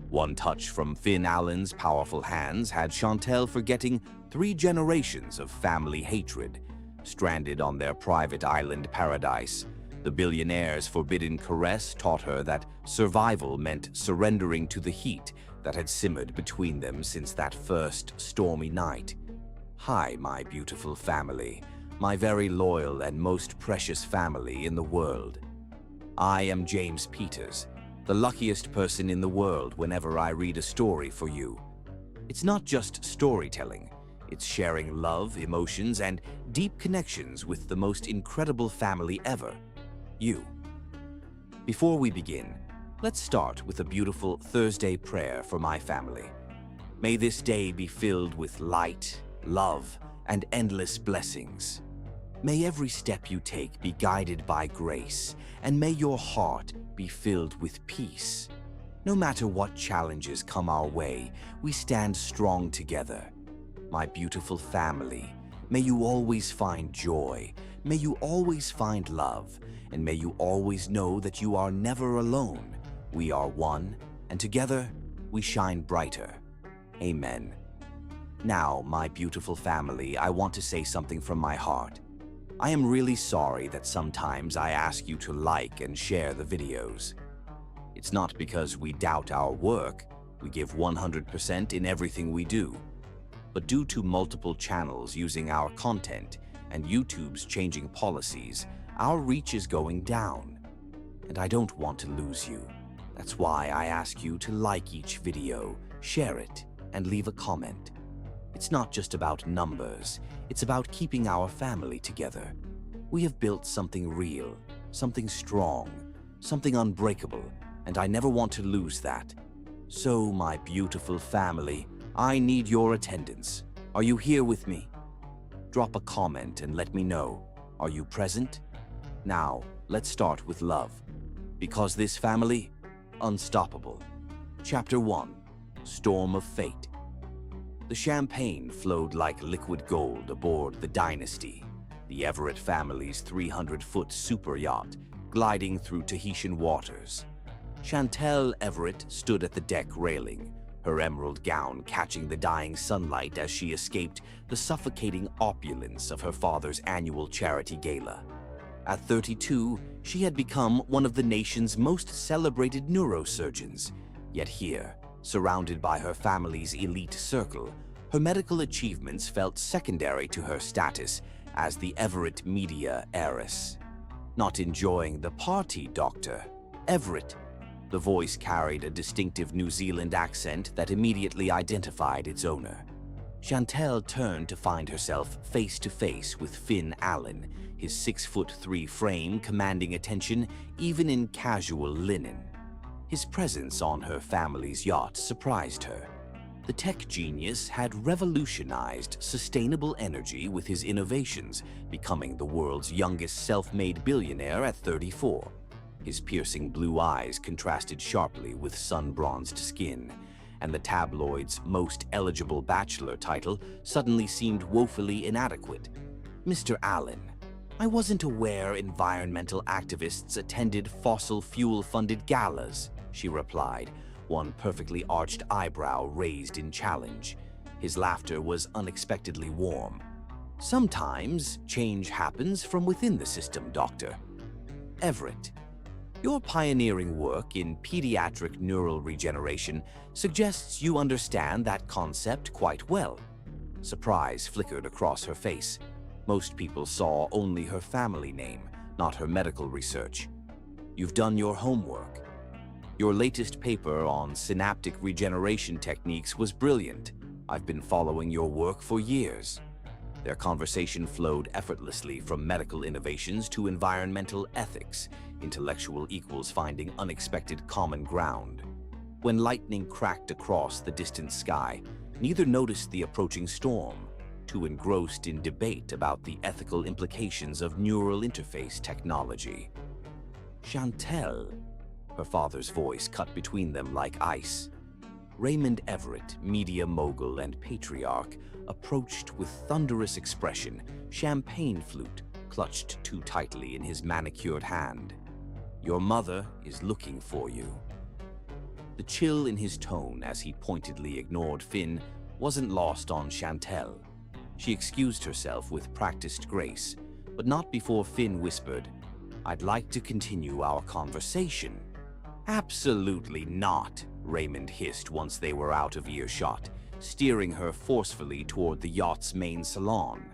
One touch from Finn Allen's powerful hands had Chantel forgetting 3 generations of family hatred. Stranded on their private island paradise, the billionaire's forbidden caress taught her that survival meant surrendering to the heat that had simmered between them since that first stormy night. Hi, my beautiful family, my very loyal and most precious family in the world. I am James Peters, the luckiest person in the world whenever I read a story for you. It's not just storytelling, it's sharing love, emotions, and deep connections with the most incredible family ever, you. Before we begin, let's start with a beautiful Thursday prayer for my family. May this day be filled with light, love, and endless blessings. May every step you take be guided by grace, and may your heart be filled with peace. No matter what challenges come our way, we stand strong together. My beautiful family, may you always find joy, may you always find love, and may you always know that you are never alone. We are one, and together we shine brighter. Amen. Now, my beautiful family, I want to say something from my heart. I am really sorry that sometimes I ask you to like and share the videos. It's not because we doubt our work, we give 100% in everything we do. But due to multiple channels using our content and YouTube's changing policies, our reach is going down. And I don't want to lose you. That's why I ask you to like each video, share it, and leave a comment. It's not just about numbers, it's about keeping our family together. We have built something real, something strong, something unbreakable, and I never want to lose that. So, my beautiful family, I need your attendance. Are you here with me? Drop a comment and let me know. Are you present? Now, let's start with love. Because this family, unstoppable. Chapter 1, Storm of Fate. The champagne flowed like liquid gold aboard the Dynasty, the Everett family's 300-foot super yacht, gliding through Tahitian waters. Chantel Everett stood at the deck railing, her emerald gown catching the dying sunlight as she escaped the suffocating opulence of her father's annual charity gala. At 32, she had become one of the nation's most celebrated neurosurgeons. Yet here, surrounded by her family's elite circle, her medical achievements felt secondary to her status as the Everett media heiress. Not enjoying the party, Dr. Everett. The voice carried a distinctive New Zealand accent that immediately identified its owner. Chantel turned to find herself face to face with Finn Allen, his 6'3" frame commanding attention even in casual linen. His presence on her family's yacht surprised her. The tech genius had revolutionized sustainable energy with his innovations, becoming the world's youngest self-made billionaire at 34. His piercing blue eyes contrasted sharply with sun-bronzed skin, and the tabloid's most eligible bachelor title suddenly seemed woefully inadequate. Mr. Allen, I wasn't aware environmental activists attended fossil fuel-funded galas, she replied, one perfectly arched eyebrow raised in challenge. His laughter was unexpectedly warm. Sometimes change happens from within the system, Doctor. Everett, your pioneering work in pediatric neural regeneration suggests you understand that concept quite well. Surprise flickered across her face. Most people saw only her family name, not her medical research. You've done your homework. Your latest paper on synaptic regeneration techniques was brilliant. I've been following your work for years. Their conversation flowed effortlessly from medical innovations to environmental ethics, intellectual equals finding unexpected common ground. When lightning cracked across the distant sky, neither noticed the approaching storm, too engrossed in debate about the ethical implications of neural interface technology. Chantel, her father's voice cut between them like ice. Raymond Everett, media mogul and patriarch, approached with thunderous expression, champagne flute clutched too tightly in his manicured hand. Your mother is looking for you. The chill in his tone as he pointedly ignored Finn wasn't lost on Chantel. She excused herself with practiced grace, but not before Finn whispered, "I'd like to continue our conversation." "Absolutely not," Raymond hissed once they were out of earshot, steering her forcefully toward the yacht's main salon.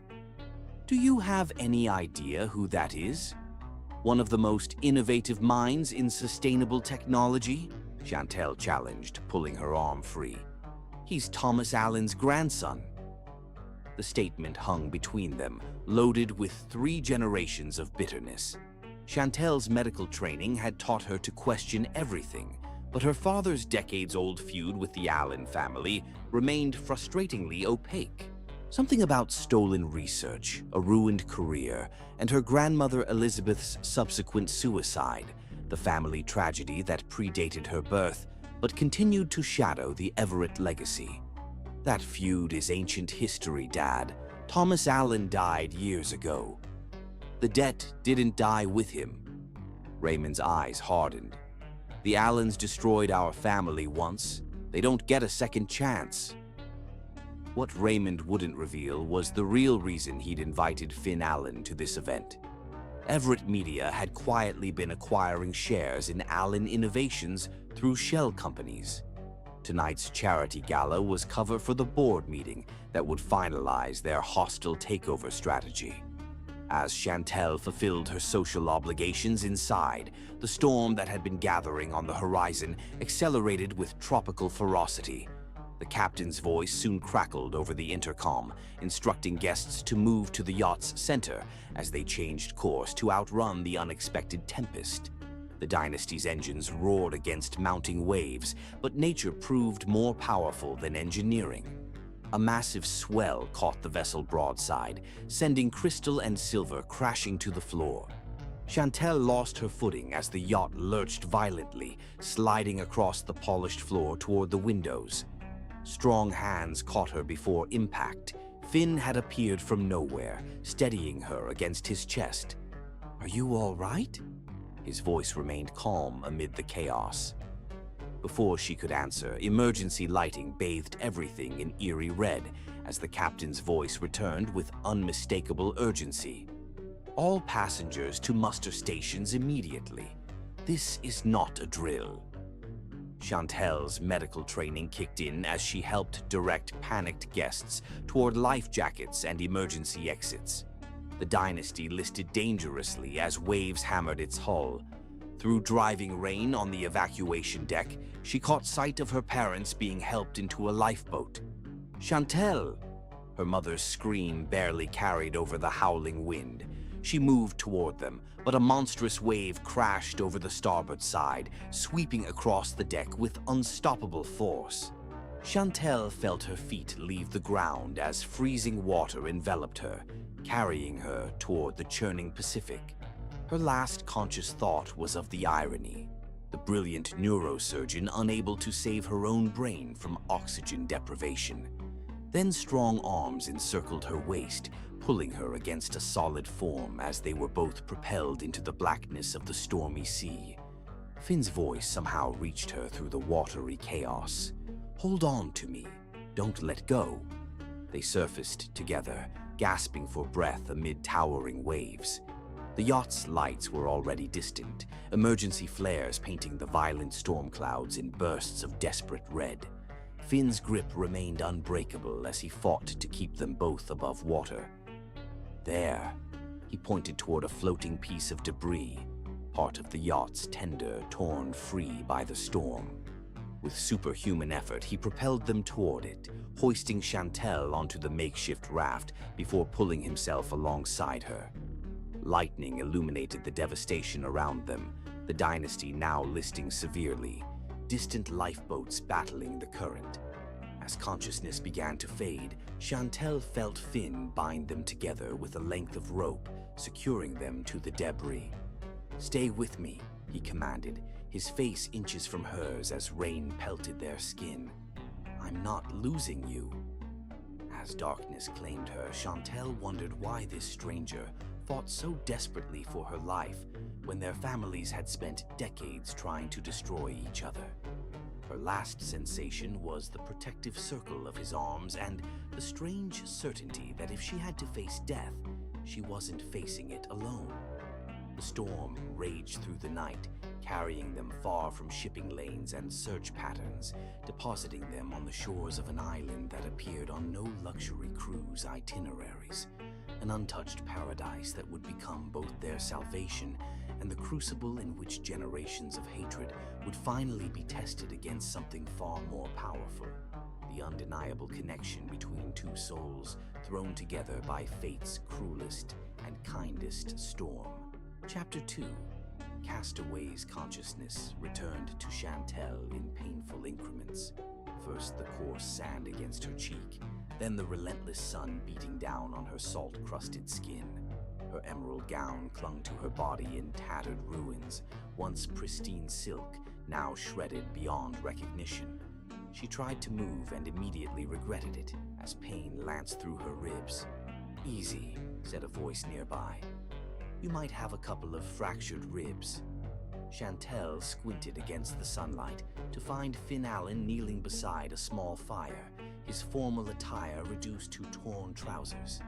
"Do you have any idea who that is? One of the most innovative minds in sustainable technology?" Chantel challenged, pulling her arm free. "He's Thomas Allen's grandson." The statement hung between them, loaded with 3 generations of bitterness. Chantel's medical training had taught her to question everything, but her father's decades-old feud with the Allen family remained frustratingly opaque. Something about stolen research, a ruined career, and her grandmother Elizabeth's subsequent suicide, the family tragedy that predated her birth but continued to shadow the Everett legacy. "That feud is ancient history, Dad. Thomas Allen died years ago." "The debt didn't die with him." Raymond's eyes hardened. "The Allens destroyed our family once. They don't get a second chance." What Raymond wouldn't reveal was the real reason he'd invited Finn Allen to this event. Everett Media had quietly been acquiring shares in Allen Innovations through shell companies. Tonight's charity gala was cover for the board meeting that would finalize their hostile takeover strategy. As Chantel fulfilled her social obligations inside, the storm that had been gathering on the horizon accelerated with tropical ferocity. The captain's voice soon crackled over the intercom, instructing guests to move to the yacht's center as they changed course to outrun the unexpected tempest. The Dynasty's engines roared against mounting waves, but nature proved more powerful than engineering. A massive swell caught the vessel broadside, sending crystal and silver crashing to the floor. Chantel lost her footing as the yacht lurched violently, sliding across the polished floor toward the windows. Strong hands caught her before impact. Finn had appeared from nowhere, steadying her against his chest. "Are you all right?" His voice remained calm amid the chaos. Before she could answer, emergency lighting bathed everything in eerie red as the captain's voice returned with unmistakable urgency. "All passengers to muster stations immediately. This is not a drill." Chantel's medical training kicked in as she helped direct panicked guests toward life jackets and emergency exits. The Dynasty listed dangerously as waves hammered its hull. Through driving rain on the evacuation deck, she caught sight of her parents being helped into a lifeboat. "Chantel!" Her mother's scream barely carried over the howling wind. She moved toward them, but a monstrous wave crashed over the starboard side, sweeping across the deck with unstoppable force. Chantel felt her feet leave the ground as freezing water enveloped her, carrying her toward the churning Pacific. Her last conscious thought was of the irony. The brilliant neurosurgeon unable to save her own brain from oxygen deprivation. Then strong arms encircled her waist, pulling her against a solid form as they were both propelled into the blackness of the stormy sea. Finn's voice somehow reached her through the watery chaos. "Hold on to me. Don't let go." They surfaced together, gasping for breath amid towering waves. The yacht's lights were already distant, emergency flares painting the violent storm clouds in bursts of desperate red. Finn's grip remained unbreakable as he fought to keep them both above water. "There," he pointed toward a floating piece of debris, part of the yacht's tender torn free by the storm. With superhuman effort, he propelled them toward it, hoisting Chantel onto the makeshift raft before pulling himself alongside her. Lightning illuminated the devastation around them, the Dynasty now listing severely, distant lifeboats battling the current. As consciousness began to fade, Chantel felt Finn bind them together with a length of rope, securing them to the debris. "Stay with me," he commanded, his face inches from hers as rain pelted their skin. "I'm not losing you." As darkness claimed her, Chantel wondered why this stranger fought so desperately for her life when their families had spent decades trying to destroy each other. Her last sensation was the protective circle of his arms and the strange certainty that if she had to face death, she wasn't facing it alone. The storm raged through the night, carrying them far from shipping lanes and search patterns, depositing them on the shores of an island that appeared on no luxury cruise itineraries, an untouched paradise that would become both their salvation and the crucible in which generations of hatred would finally be tested against something far more powerful, the undeniable connection between two souls thrown together by fate's cruelest and kindest storm. Chapter 2. Castaway's consciousness returned to Chantel in painful increments. First the coarse sand against her cheek, then the relentless sun beating down on her salt-crusted skin. Her emerald gown clung to her body in tattered ruins, once pristine silk, now shredded beyond recognition. She tried to move and immediately regretted it, as pain lanced through her ribs. "Easy," said a voice nearby. "You might have a couple of fractured ribs." Chantel squinted against the sunlight to find Finn Allen kneeling beside a small fire, his formal attire reduced to torn trousers.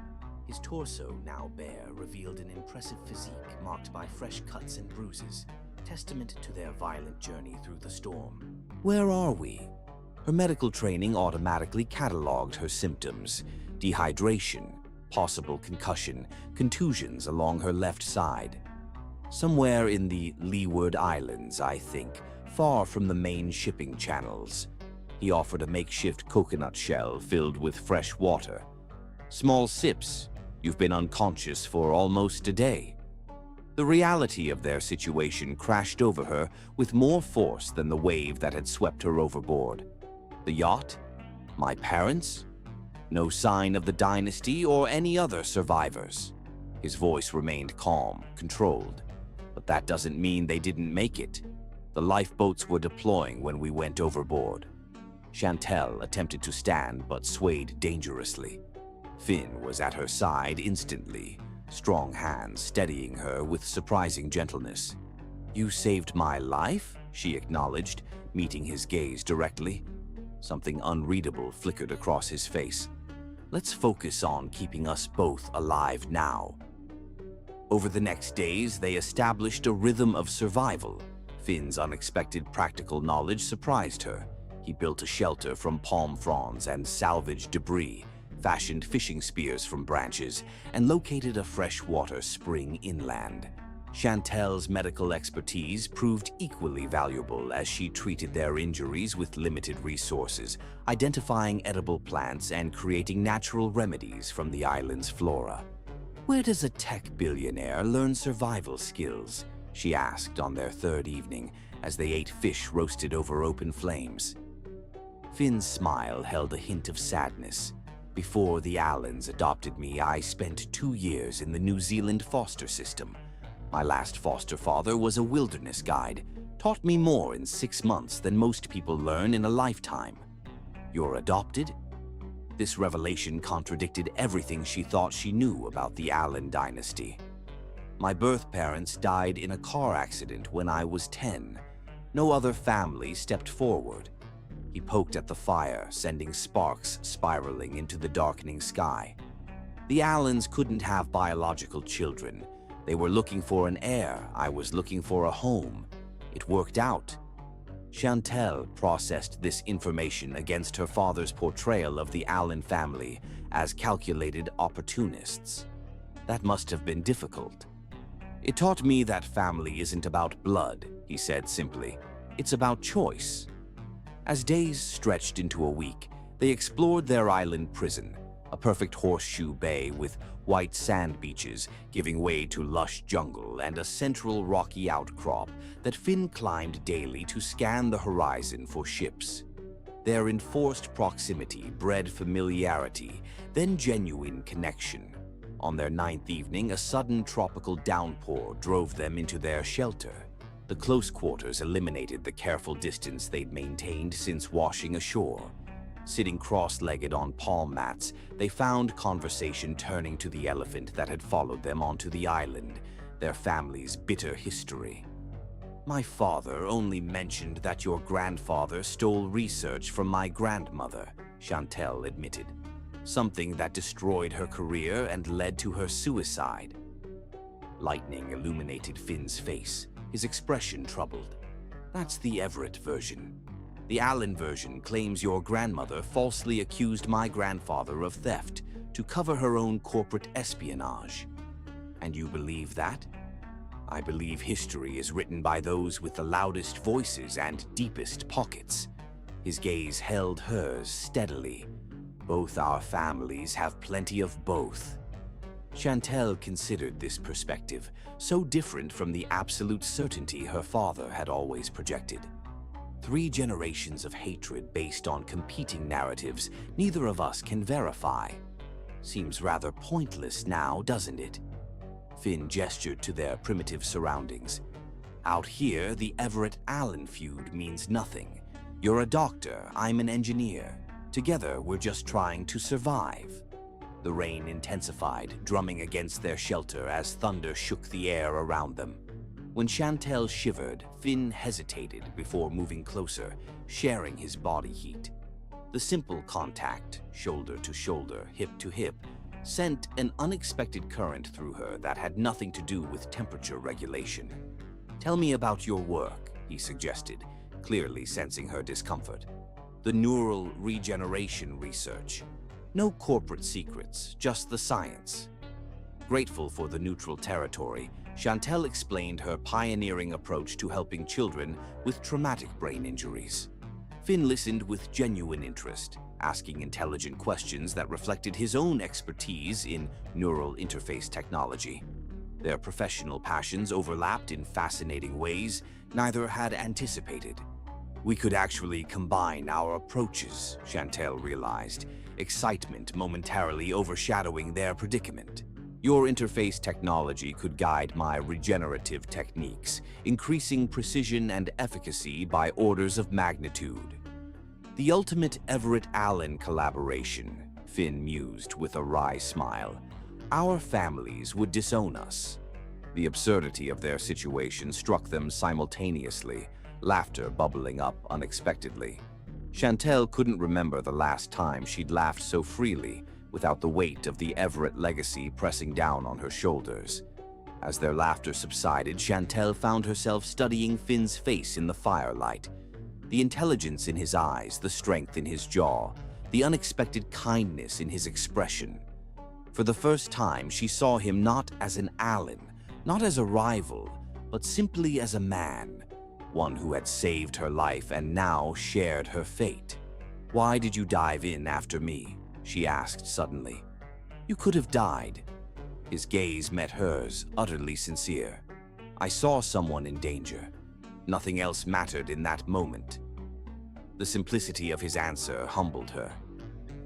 His torso, now bare, revealed an impressive physique marked by fresh cuts and bruises, testament to their violent journey through the storm. "Where are we?" Her medical training automatically cataloged her symptoms: dehydration, possible concussion, contusions along her left side. "Somewhere in the Leeward Islands, I think, far from the main shipping channels." He offered a makeshift coconut shell filled with fresh water. "Small sips. You've been unconscious for almost a day." The reality of their situation crashed over her with more force than the wave that had swept her overboard. The yacht? My parents? No sign of the dynasty or any other survivors. His voice remained calm, controlled. "But that doesn't mean they didn't make it. The lifeboats were deploying when we went overboard." Chantel attempted to stand but swayed dangerously. Finn was at her side instantly, strong hands steadying her with surprising gentleness. "You saved my life," she acknowledged, meeting his gaze directly. Something unreadable flickered across his face. "Let's focus on keeping us both alive now." Over the next days, they established a rhythm of survival. Finn's unexpected practical knowledge surprised her. He built a shelter from palm fronds and salvaged debris, fashioned fishing spears from branches, and located a freshwater spring inland. Chantel's medical expertise proved equally valuable as she treated their injuries with limited resources, identifying edible plants and creating natural remedies from the island's flora. "Where does a tech billionaire learn survival skills?" she asked on their third evening as they ate fish roasted over open flames. Finn's smile held a hint of sadness. "Before the Allens adopted me, I spent 2 years in the New Zealand foster system. My last foster father was a wilderness guide, taught me more in 6 months than most people learn in a lifetime." "You're adopted?" This revelation contradicted everything she thought she knew about the Allen dynasty. "My birth parents died in a car accident when I was 10. No other family stepped forward." He poked at the fire, sending sparks spiraling into the darkening sky. "The Allens couldn't have biological children. They were looking for an heir. I was looking for a home. It worked out." Chantel processed this information against her father's portrayal of the Allen family as calculated opportunists. "That must have been difficult." "It taught me that family isn't about blood," he said simply. "It's about choice." As days stretched into a week, they explored their island prison, a perfect horseshoe bay with white sand beaches giving way to lush jungle and a central rocky outcrop that Finn climbed daily to scan the horizon for ships. Their enforced proximity bred familiarity, then genuine connection. On their 9th evening, a sudden tropical downpour drove them into their shelter. The close quarters eliminated the careful distance they'd maintained since washing ashore. Sitting cross-legged on palm mats, they found conversation turning to the elephant that had followed them onto the island, their family's bitter history. My father only mentioned that your grandfather stole research from my grandmother, Chantel admitted. Something that destroyed her career and led to her suicide. Lightning illuminated Finn's face, his expression troubled. That's the Everett version. The Allen version claims your grandmother falsely accused my grandfather of theft to cover her own corporate espionage. And you believe that? I believe history is written by those with the loudest voices and deepest pockets. His gaze held hers steadily. Both our families have plenty of both. Chantel considered this perspective, so different from the absolute certainty her father had always projected. 3 generations of hatred based on competing narratives neither of us can verify. Seems rather pointless now, doesn't it? Finn gestured to their primitive surroundings. Out here, the Everett-Allen feud means nothing. You're a doctor, I'm an engineer. Together, we're just trying to survive. The rain intensified, drumming against their shelter as thunder shook the air around them. When Chantel shivered, Finn hesitated before moving closer, sharing his body heat. The simple contact, shoulder to shoulder, hip to hip, sent an unexpected current through her that had nothing to do with temperature regulation. "Tell me about your work," he suggested, clearly sensing her discomfort. "The neural regeneration research. No corporate secrets, just the science." Grateful for the neutral territory, Chantel explained her pioneering approach to helping children with traumatic brain injuries. Finn listened with genuine interest, asking intelligent questions that reflected his own expertise in neural interface technology. Their professional passions overlapped in fascinating ways neither had anticipated. We could actually combine our approaches, Chantel realized, excitement momentarily overshadowing their predicament. Your interface technology could guide my regenerative techniques, increasing precision and efficacy by orders of magnitude. The ultimate Everett-Allen collaboration, Finn mused with a wry smile. Our families would disown us. The absurdity of their situation struck them simultaneously, laughter bubbling up unexpectedly. Chantel couldn't remember the last time she'd laughed so freely, without the weight of the Everett legacy pressing down on her shoulders. As their laughter subsided, Chantel found herself studying Finn's face in the firelight. The intelligence in his eyes, the strength in his jaw, the unexpected kindness in his expression. For the first time, she saw him not as an Allen, not as a rival, but simply as a man, one who had saved her life and now shared her fate. "Why did you dive in after me?" she asked suddenly. "You could have died." His gaze met hers, utterly sincere. "I saw someone in danger. Nothing else mattered in that moment." The simplicity of his answer humbled her.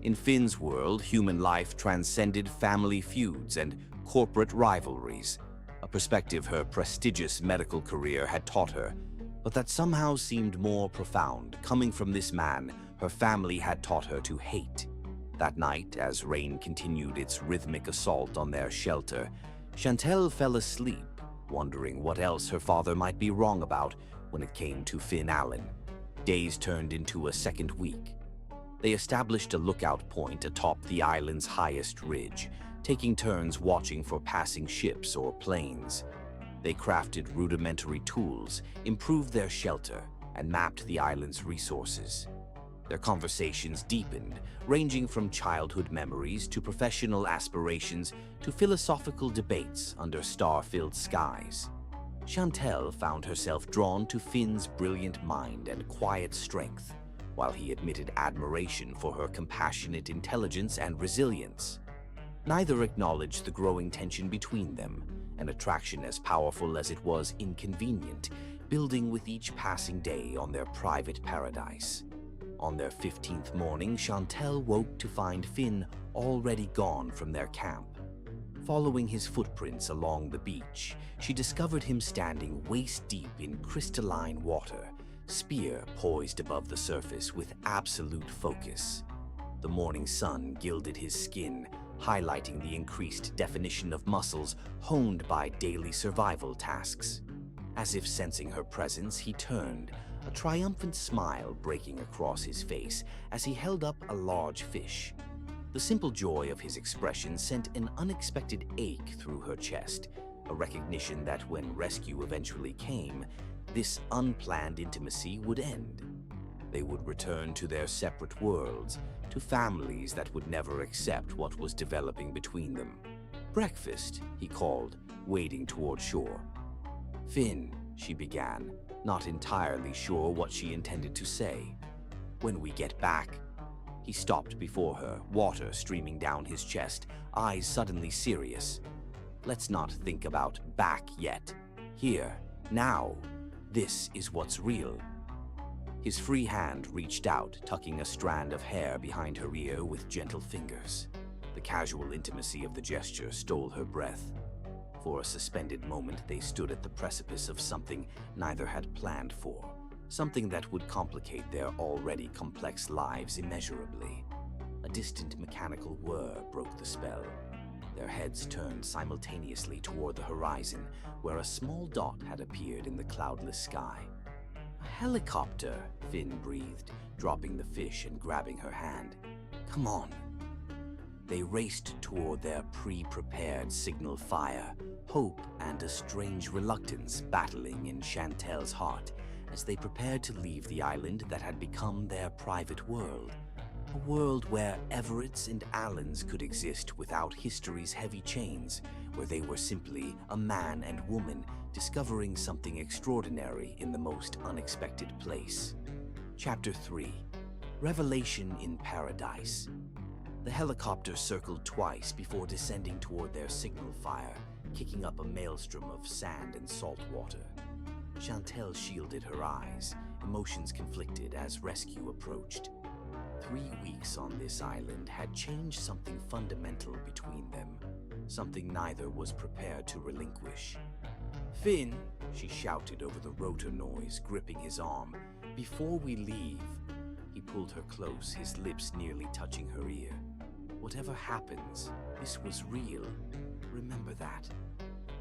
In Finn's world, human life transcended family feuds and corporate rivalries, a perspective her prestigious medical career had taught her, but that somehow seemed more profound, coming from this man her family had taught her to hate. That night, as rain continued its rhythmic assault on their shelter, Chantel fell asleep, wondering what else her father might be wrong about when it came to Finn Allen. Days turned into a second week. They established a lookout point atop the island's highest ridge, taking turns watching for passing ships or planes. They crafted rudimentary tools, improved their shelter, and mapped the island's resources. Their conversations deepened, ranging from childhood memories to professional aspirations to philosophical debates under star-filled skies. Chantel found herself drawn to Finn's brilliant mind and quiet strength, while he admitted admiration for her compassionate intelligence and resilience. Neither acknowledged the growing tension between them, an attraction as powerful as it was inconvenient, building with each passing day on their private paradise. On their 15th morning, Chantel woke to find Finn already gone from their camp. Following his footprints along the beach, she discovered him standing waist-deep in crystalline water, spear poised above the surface with absolute focus. The morning sun gilded his skin, highlighting the increased definition of muscles honed by daily survival tasks. As if sensing her presence, he turned, a triumphant smile breaking across his face as he held up a large fish. The simple joy of his expression sent an unexpected ache through her chest, a recognition that when rescue eventually came, this unplanned intimacy would end. They would return to their separate worlds, to families that would never accept what was developing between them. "Breakfast," he called, wading toward shore. "Finn," she began, not entirely sure what she intended to say. "When we get back." He stopped before her, water streaming down his chest, eyes suddenly serious. "Let's not think about back yet. Here, now. This is what's real." His free hand reached out, tucking a strand of hair behind her ear with gentle fingers. The casual intimacy of the gesture stole her breath. For a suspended moment, they stood at the precipice of something neither had planned for, something that would complicate their already complex lives immeasurably. A distant mechanical whir broke the spell. Their heads turned simultaneously toward the horizon, where a small dot had appeared in the cloudless sky. "A helicopter," Finn breathed, dropping the fish and grabbing her hand. "Come on." They raced toward their pre-prepared signal fire, hope and a strange reluctance battling in Chantel's heart as they prepared to leave the island that had become their private world. A world where Everetts and Allens could exist without history's heavy chains, where they were simply a man and woman discovering something extraordinary in the most unexpected place. Chapter 3. Revelation in Paradise. The helicopter circled twice before descending toward their signal fire, kicking up a maelstrom of sand and salt water. Chantel shielded her eyes, emotions conflicted as rescue approached. 3 weeks on this island had changed something fundamental between them, something neither was prepared to relinquish. "Finn," she shouted over the rotor noise, gripping his arm, "before we leave." He pulled her close, his lips nearly touching her ear. "Whatever happens, this was real. Remember that."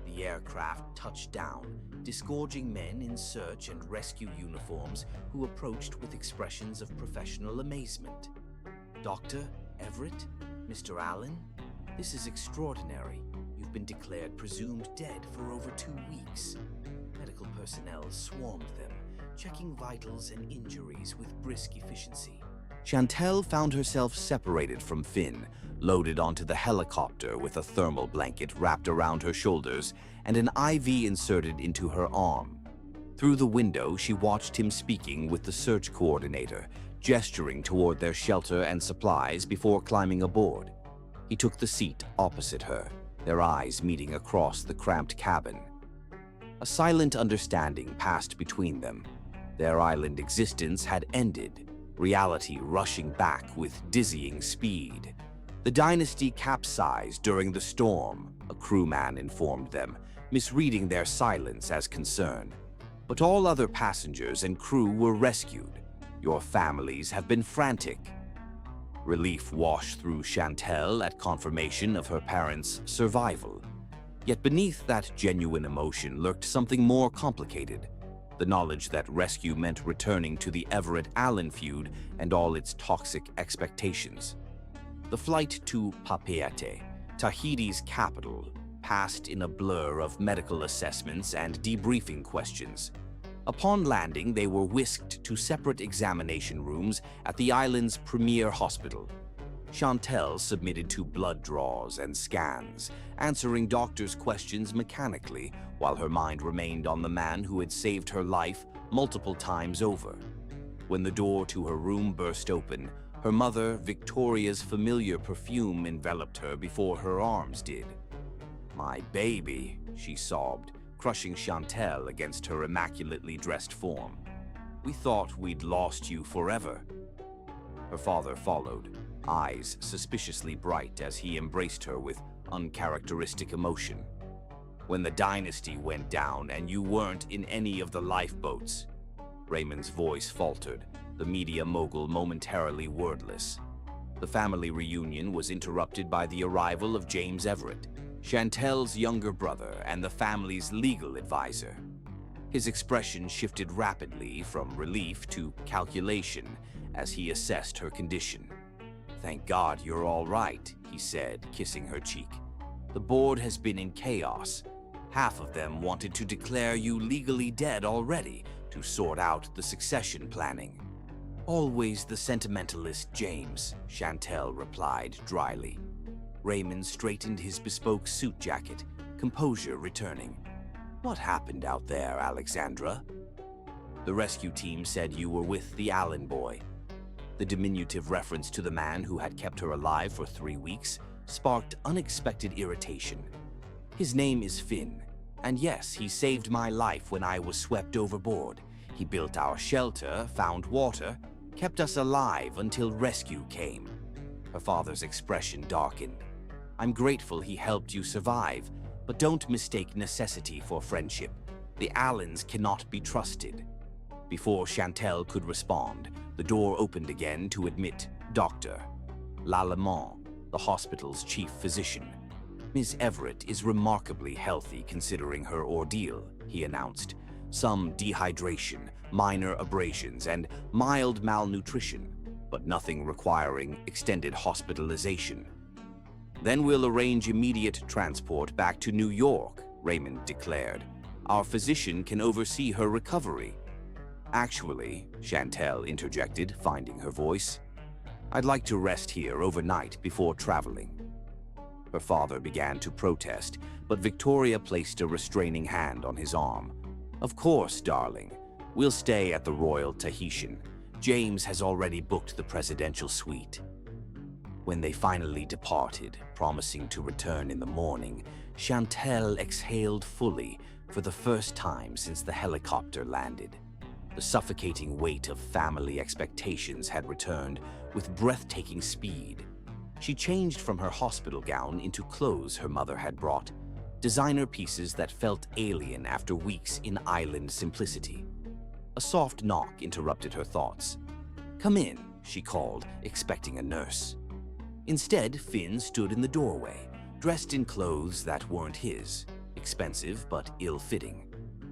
The aircraft touched down, disgorging men in search and rescue uniforms who approached with expressions of professional amazement. "Doctor, Everett, Mr. Allen, this is extraordinary. You've been declared presumed dead for over 2 weeks." Medical personnel swarmed them, checking vitals and injuries with brisk efficiency. Chantel found herself separated from Finn, loaded onto the helicopter with a thermal blanket wrapped around her shoulders and an IV inserted into her arm. Through the window, she watched him speaking with the search coordinator, gesturing toward their shelter and supplies before climbing aboard. He took the seat opposite her, their eyes meeting across the cramped cabin. A silent understanding passed between them. Their island existence had ended, reality rushing back with dizzying speed. The Dynasty capsized during the storm, a crewman informed them, misreading their silence as concern. But all other passengers and crew were rescued. Your families have been frantic. Relief washed through Chantel at confirmation of her parents' survival. Yet beneath that genuine emotion lurked something more complicated. The knowledge that rescue meant returning to the Everett-Allen feud and all its toxic expectations. The flight to Papeete, Tahiti's capital, passed in a blur of medical assessments and debriefing questions. Upon landing, they were whisked to separate examination rooms at the island's premier hospital. Chantel submitted to blood draws and scans, answering doctors' questions mechanically, while her mind remained on the man who had saved her life multiple times over. When the door to her room burst open, her mother, Victoria's familiar perfume enveloped her before her arms did. "My baby," she sobbed, crushing Chantel against her immaculately dressed form. "We thought we'd lost you forever." Her father followed, eyes suspiciously bright as he embraced her with uncharacteristic emotion. "When the Dynasty went down and you weren't in any of the lifeboats." Raymond's voice faltered, the media mogul momentarily wordless. The family reunion was interrupted by the arrival of James Everett, Chantel's younger brother and the family's legal advisor. His expression shifted rapidly from relief to calculation as he assessed her condition. "Thank God you're all right," he said, kissing her cheek. "The board has been in chaos. Half of them wanted to declare you legally dead already to sort out the succession planning." "Always the sentimentalist, James," Chantel replied dryly. Raymond straightened his bespoke suit jacket, composure returning. "What happened out there, Alexandra?" "The rescue team said you were with the Allen boy." The diminutive reference to the man who had kept her alive for 3 weeks sparked unexpected irritation. "His name is Finn, and yes, he saved my life when I was swept overboard. He built our shelter, found water, kept us alive until rescue came." Her father's expression darkened. "I'm grateful he helped you survive, but don't mistake necessity for friendship. The Allens cannot be trusted." Before Chantel could respond, the door opened again to admit Dr. Lallemant, the hospital's chief physician. "Miss Everett is remarkably healthy considering her ordeal," he announced. "Some dehydration, minor abrasions, and mild malnutrition, but nothing requiring extended hospitalization." "Then we'll arrange immediate transport back to New York," Raymond declared. "Our physician can oversee her recovery." "Actually," Chantel interjected, finding her voice, "I'd like to rest here overnight before traveling." Her father began to protest, but Victoria placed a restraining hand on his arm. "Of course, darling. We'll stay at the Royal Tahitian. James has already booked the presidential suite." When they finally departed, promising to return in the morning, Chantel exhaled fully for the first time since the helicopter landed. The suffocating weight of family expectations had returned with breathtaking speed. She changed from her hospital gown into clothes her mother had brought, designer pieces that felt alien after weeks in island simplicity. A soft knock interrupted her thoughts. "Come in," she called, expecting a nurse. Instead, Finn stood in the doorway, dressed in clothes that weren't his, expensive but ill-fitting.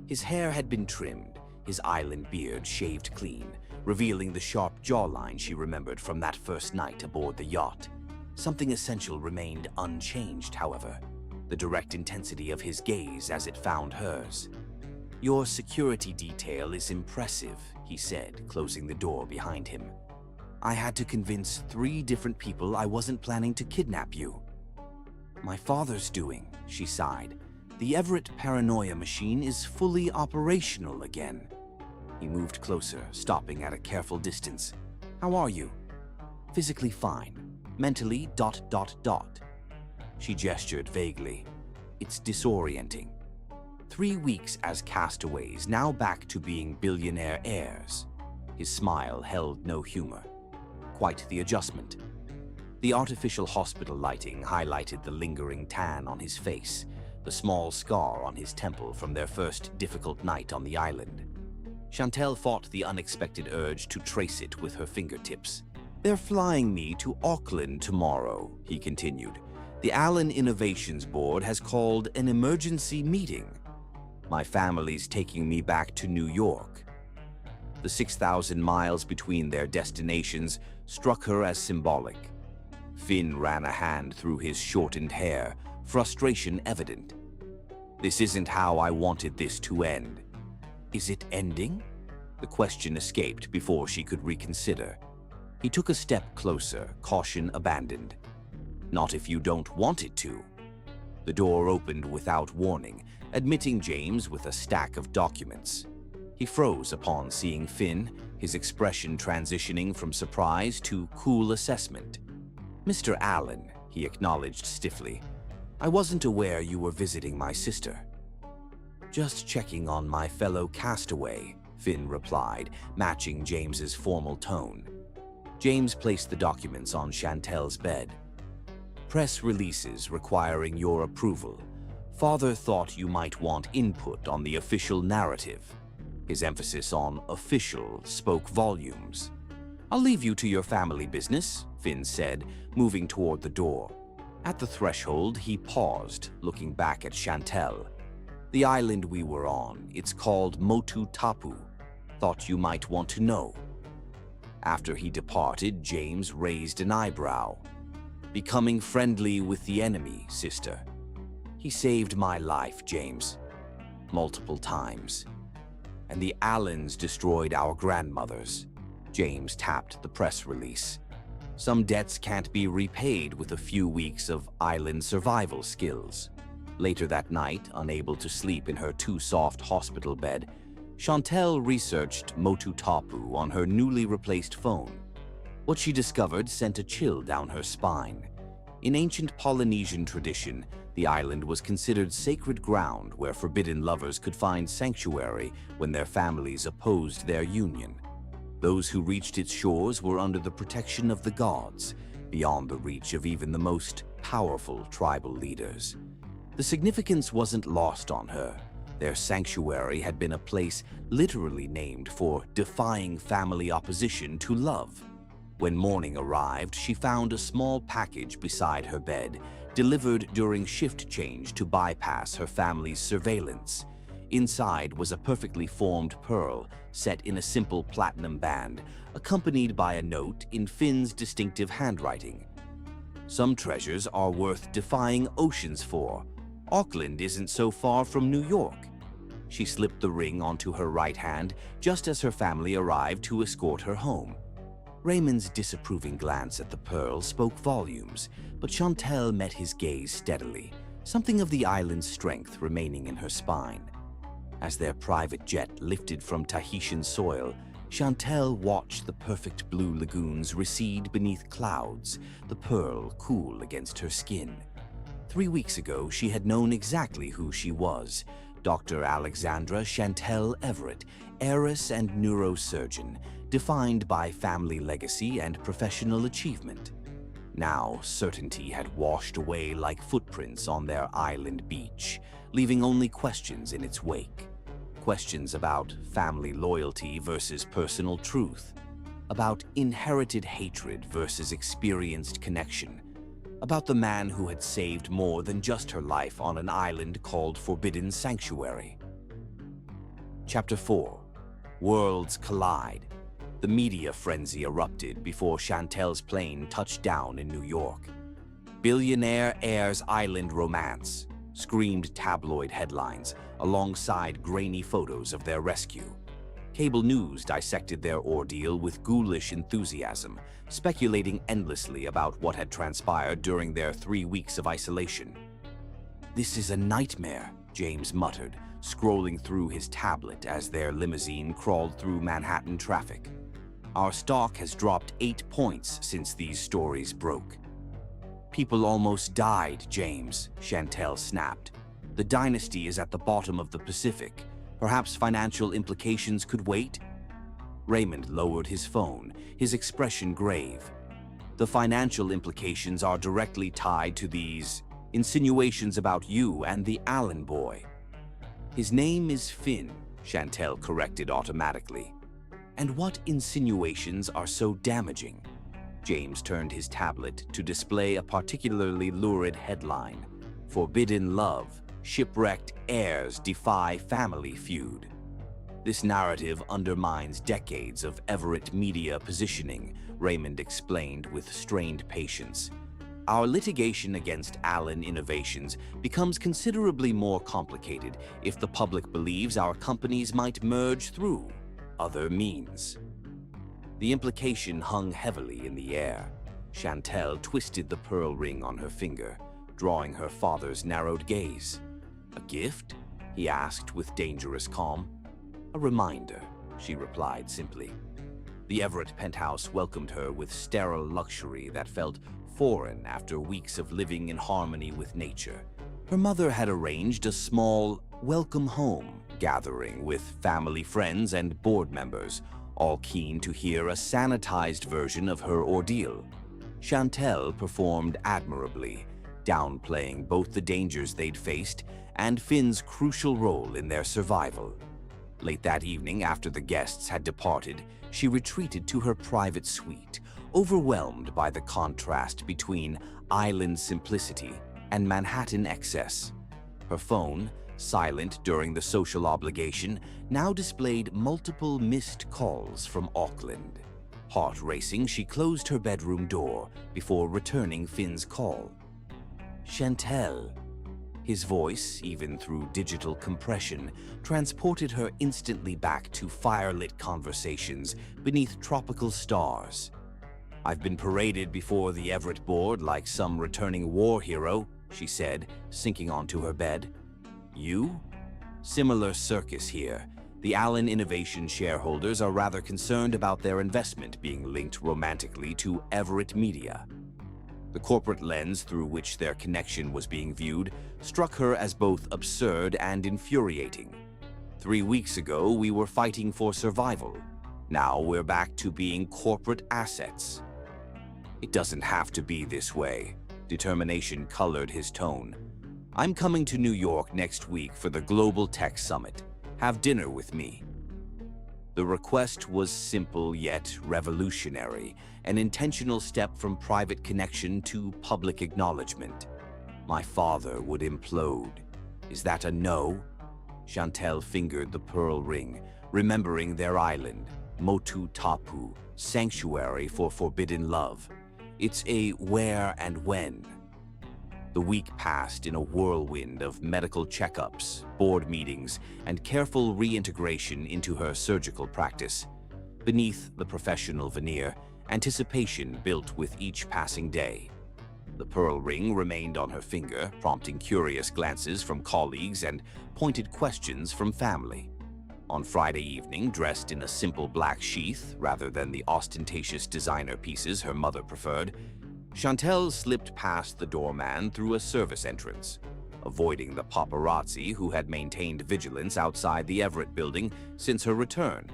His hair had been trimmed, his island beard shaved clean, revealing the sharp jawline she remembered from that first night aboard the yacht. Something essential remained unchanged, however, the direct intensity of his gaze as it found hers. "Your security detail is impressive," he said, closing the door behind him. "I had to convince 3 different people I wasn't planning to kidnap you." "My father's doing," she sighed. "The Everett paranoia machine is fully operational again." He moved closer, stopping at a careful distance. "How are you?" "Physically fine. Mentally ... She gestured vaguely. "It's disorienting. 3 weeks as castaways, now back to being billionaire heirs." His smile held no humor. Quite the adjustment. The artificial hospital lighting highlighted the lingering tan on his face, the small scar on his temple from their first difficult night on the island. Chantel fought the unexpected urge to trace it with her fingertips. "They're flying me to Auckland tomorrow," he continued. "The Allen Innovations Board has called an emergency meeting. My family's taking me back to New York." The 6,000 miles between their destinations struck her as symbolic. Finn ran a hand through his shortened hair, frustration evident. "This isn't how I wanted this to end." "Is it ending?" The question escaped before she could reconsider. He took a step closer, caution abandoned. "Not if you don't want it to." The door opened without warning, admitting James with a stack of documents. He froze upon seeing Finn, his expression transitioning from surprise to cool assessment. "Mr. Allen," he acknowledged stiffly, "I wasn't aware you were visiting my sister." "Just checking on my fellow castaway," Finn replied, matching James's formal tone. James placed the documents on Chantel's bed. "Press releases requiring your approval. Father thought you might want input on the official narrative." His emphasis on official spoke volumes. "I'll leave you to your family business," Finn said, moving toward the door. At the threshold, he paused, looking back at Chantel. "The island we were on, it's called Motu Tapu. Thought you might want to know." After he departed, James raised an eyebrow. "Becoming friendly with the enemy, sister." "He saved my life, James. Multiple times. And the Allens destroyed our grandmothers." James tapped the press release. "Some debts can't be repaid with a few weeks of island survival skills." Later that night, unable to sleep in her too-soft hospital bed, Chantel researched Motu Tapu on her newly replaced phone. What she discovered sent a chill down her spine. In ancient Polynesian tradition, the island was considered sacred ground where forbidden lovers could find sanctuary when their families opposed their union. Those who reached its shores were under the protection of the gods, beyond the reach of even the most powerful tribal leaders. The significance wasn't lost on her. Their sanctuary had been a place literally named for defying family opposition to love. When morning arrived, she found a small package beside her bed, delivered during shift change to bypass her family's surveillance. Inside was a perfectly formed pearl set in a simple platinum band, accompanied by a note in Finn's distinctive handwriting. "Some treasures are worth defying oceans for. Auckland isn't so far from New York." She slipped the ring onto her right hand just as her family arrived to escort her home. Raymond's disapproving glance at the pearl spoke volumes, but Chantel met his gaze steadily, something of the island's strength remaining in her spine. As their private jet lifted from Tahitian soil, Chantel watched the perfect blue lagoons recede beneath clouds, the pearl cool against her skin. 3 weeks ago, she had known exactly who she was: Dr. Alexandra Chantel Everett, heiress and neurosurgeon, defined by family legacy and professional achievement. Now, certainty had washed away like footprints on their island beach, leaving only questions in its wake. Questions about family loyalty versus personal truth, about inherited hatred versus experienced connection, about the man who had saved more than just her life on an island called Forbidden Sanctuary. Chapter 4. Worlds Collide. The media frenzy erupted before Chantel's plane touched down in New York. "Billionaire heirs island romance," screamed tabloid headlines alongside grainy photos of their rescue. Cable news dissected their ordeal with ghoulish enthusiasm, speculating endlessly about what had transpired during their 3 weeks of isolation. "This is a nightmare," James muttered, scrolling through his tablet as their limousine crawled through Manhattan traffic. "Our stock has dropped 8 points since these stories broke." "People almost died, James," Chantel snapped. "The dynasty is at the bottom of the Pacific. Perhaps financial implications could wait?" Raymond lowered his phone, his expression grave. "The financial implications are directly tied to these insinuations about you and the Allen boy." "His name is Finn," Chantel corrected automatically. "And what insinuations are so damaging?" James turned his tablet to display a particularly lurid headline: "Forbidden Love. Shipwrecked heirs defy family feud." "This narrative undermines decades of Everett media positioning," Raymond explained with strained patience. "Our litigation against Allen Innovations becomes considerably more complicated if the public believes our companies might merge through other means." The implication hung heavily in the air. Chantel twisted the pearl ring on her finger, drawing her father's narrowed gaze. "A gift?" he asked with dangerous calm. "A reminder," she replied simply. The Everett penthouse welcomed her with sterile luxury that felt foreign after weeks of living in harmony with nature. Her mother had arranged a small welcome home gathering with family friends and board members, all keen to hear a sanitized version of her ordeal. Chantel performed admirably, downplaying both the dangers they'd faced and Finn's crucial role in their survival. Late that evening, after the guests had departed, she retreated to her private suite, overwhelmed by the contrast between island simplicity and Manhattan excess. Her phone, silent during the social obligation, now displayed multiple missed calls from Auckland. Heart racing, she closed her bedroom door before returning Finn's call. "Chantel." His voice, even through digital compression, transported her instantly back to firelit conversations beneath tropical stars. "I've been paraded before the Everett board like some returning war hero," she said, sinking onto her bed. "You?" "Similar circus here. The Allen Innovation shareholders are rather concerned about their investment being linked romantically to Everett Media." The corporate lens through which their connection was being viewed struck her as both absurd and infuriating. 3 weeks ago, we were fighting for survival. Now we're back to being corporate assets. "It doesn't have to be this way." Determination colored his tone. "I'm coming to New York next week for the Global Tech Summit. Have dinner with me." The request was simple yet revolutionary, an intentional step from private connection to public acknowledgement. My father would implode. "Is that a no?" Chantel fingered the pearl ring, remembering their island, Motu Tapu, sanctuary for forbidden love. "It's a where and when." The week passed in a whirlwind of medical checkups, board meetings, and careful reintegration into her surgical practice. Beneath the professional veneer, anticipation built with each passing day. The pearl ring remained on her finger, prompting curious glances from colleagues and pointed questions from family. On Friday evening, dressed in a simple black sheath rather than the ostentatious designer pieces her mother preferred, Chantel slipped past the doorman through a service entrance, avoiding the paparazzi who had maintained vigilance outside the Everett building since her return.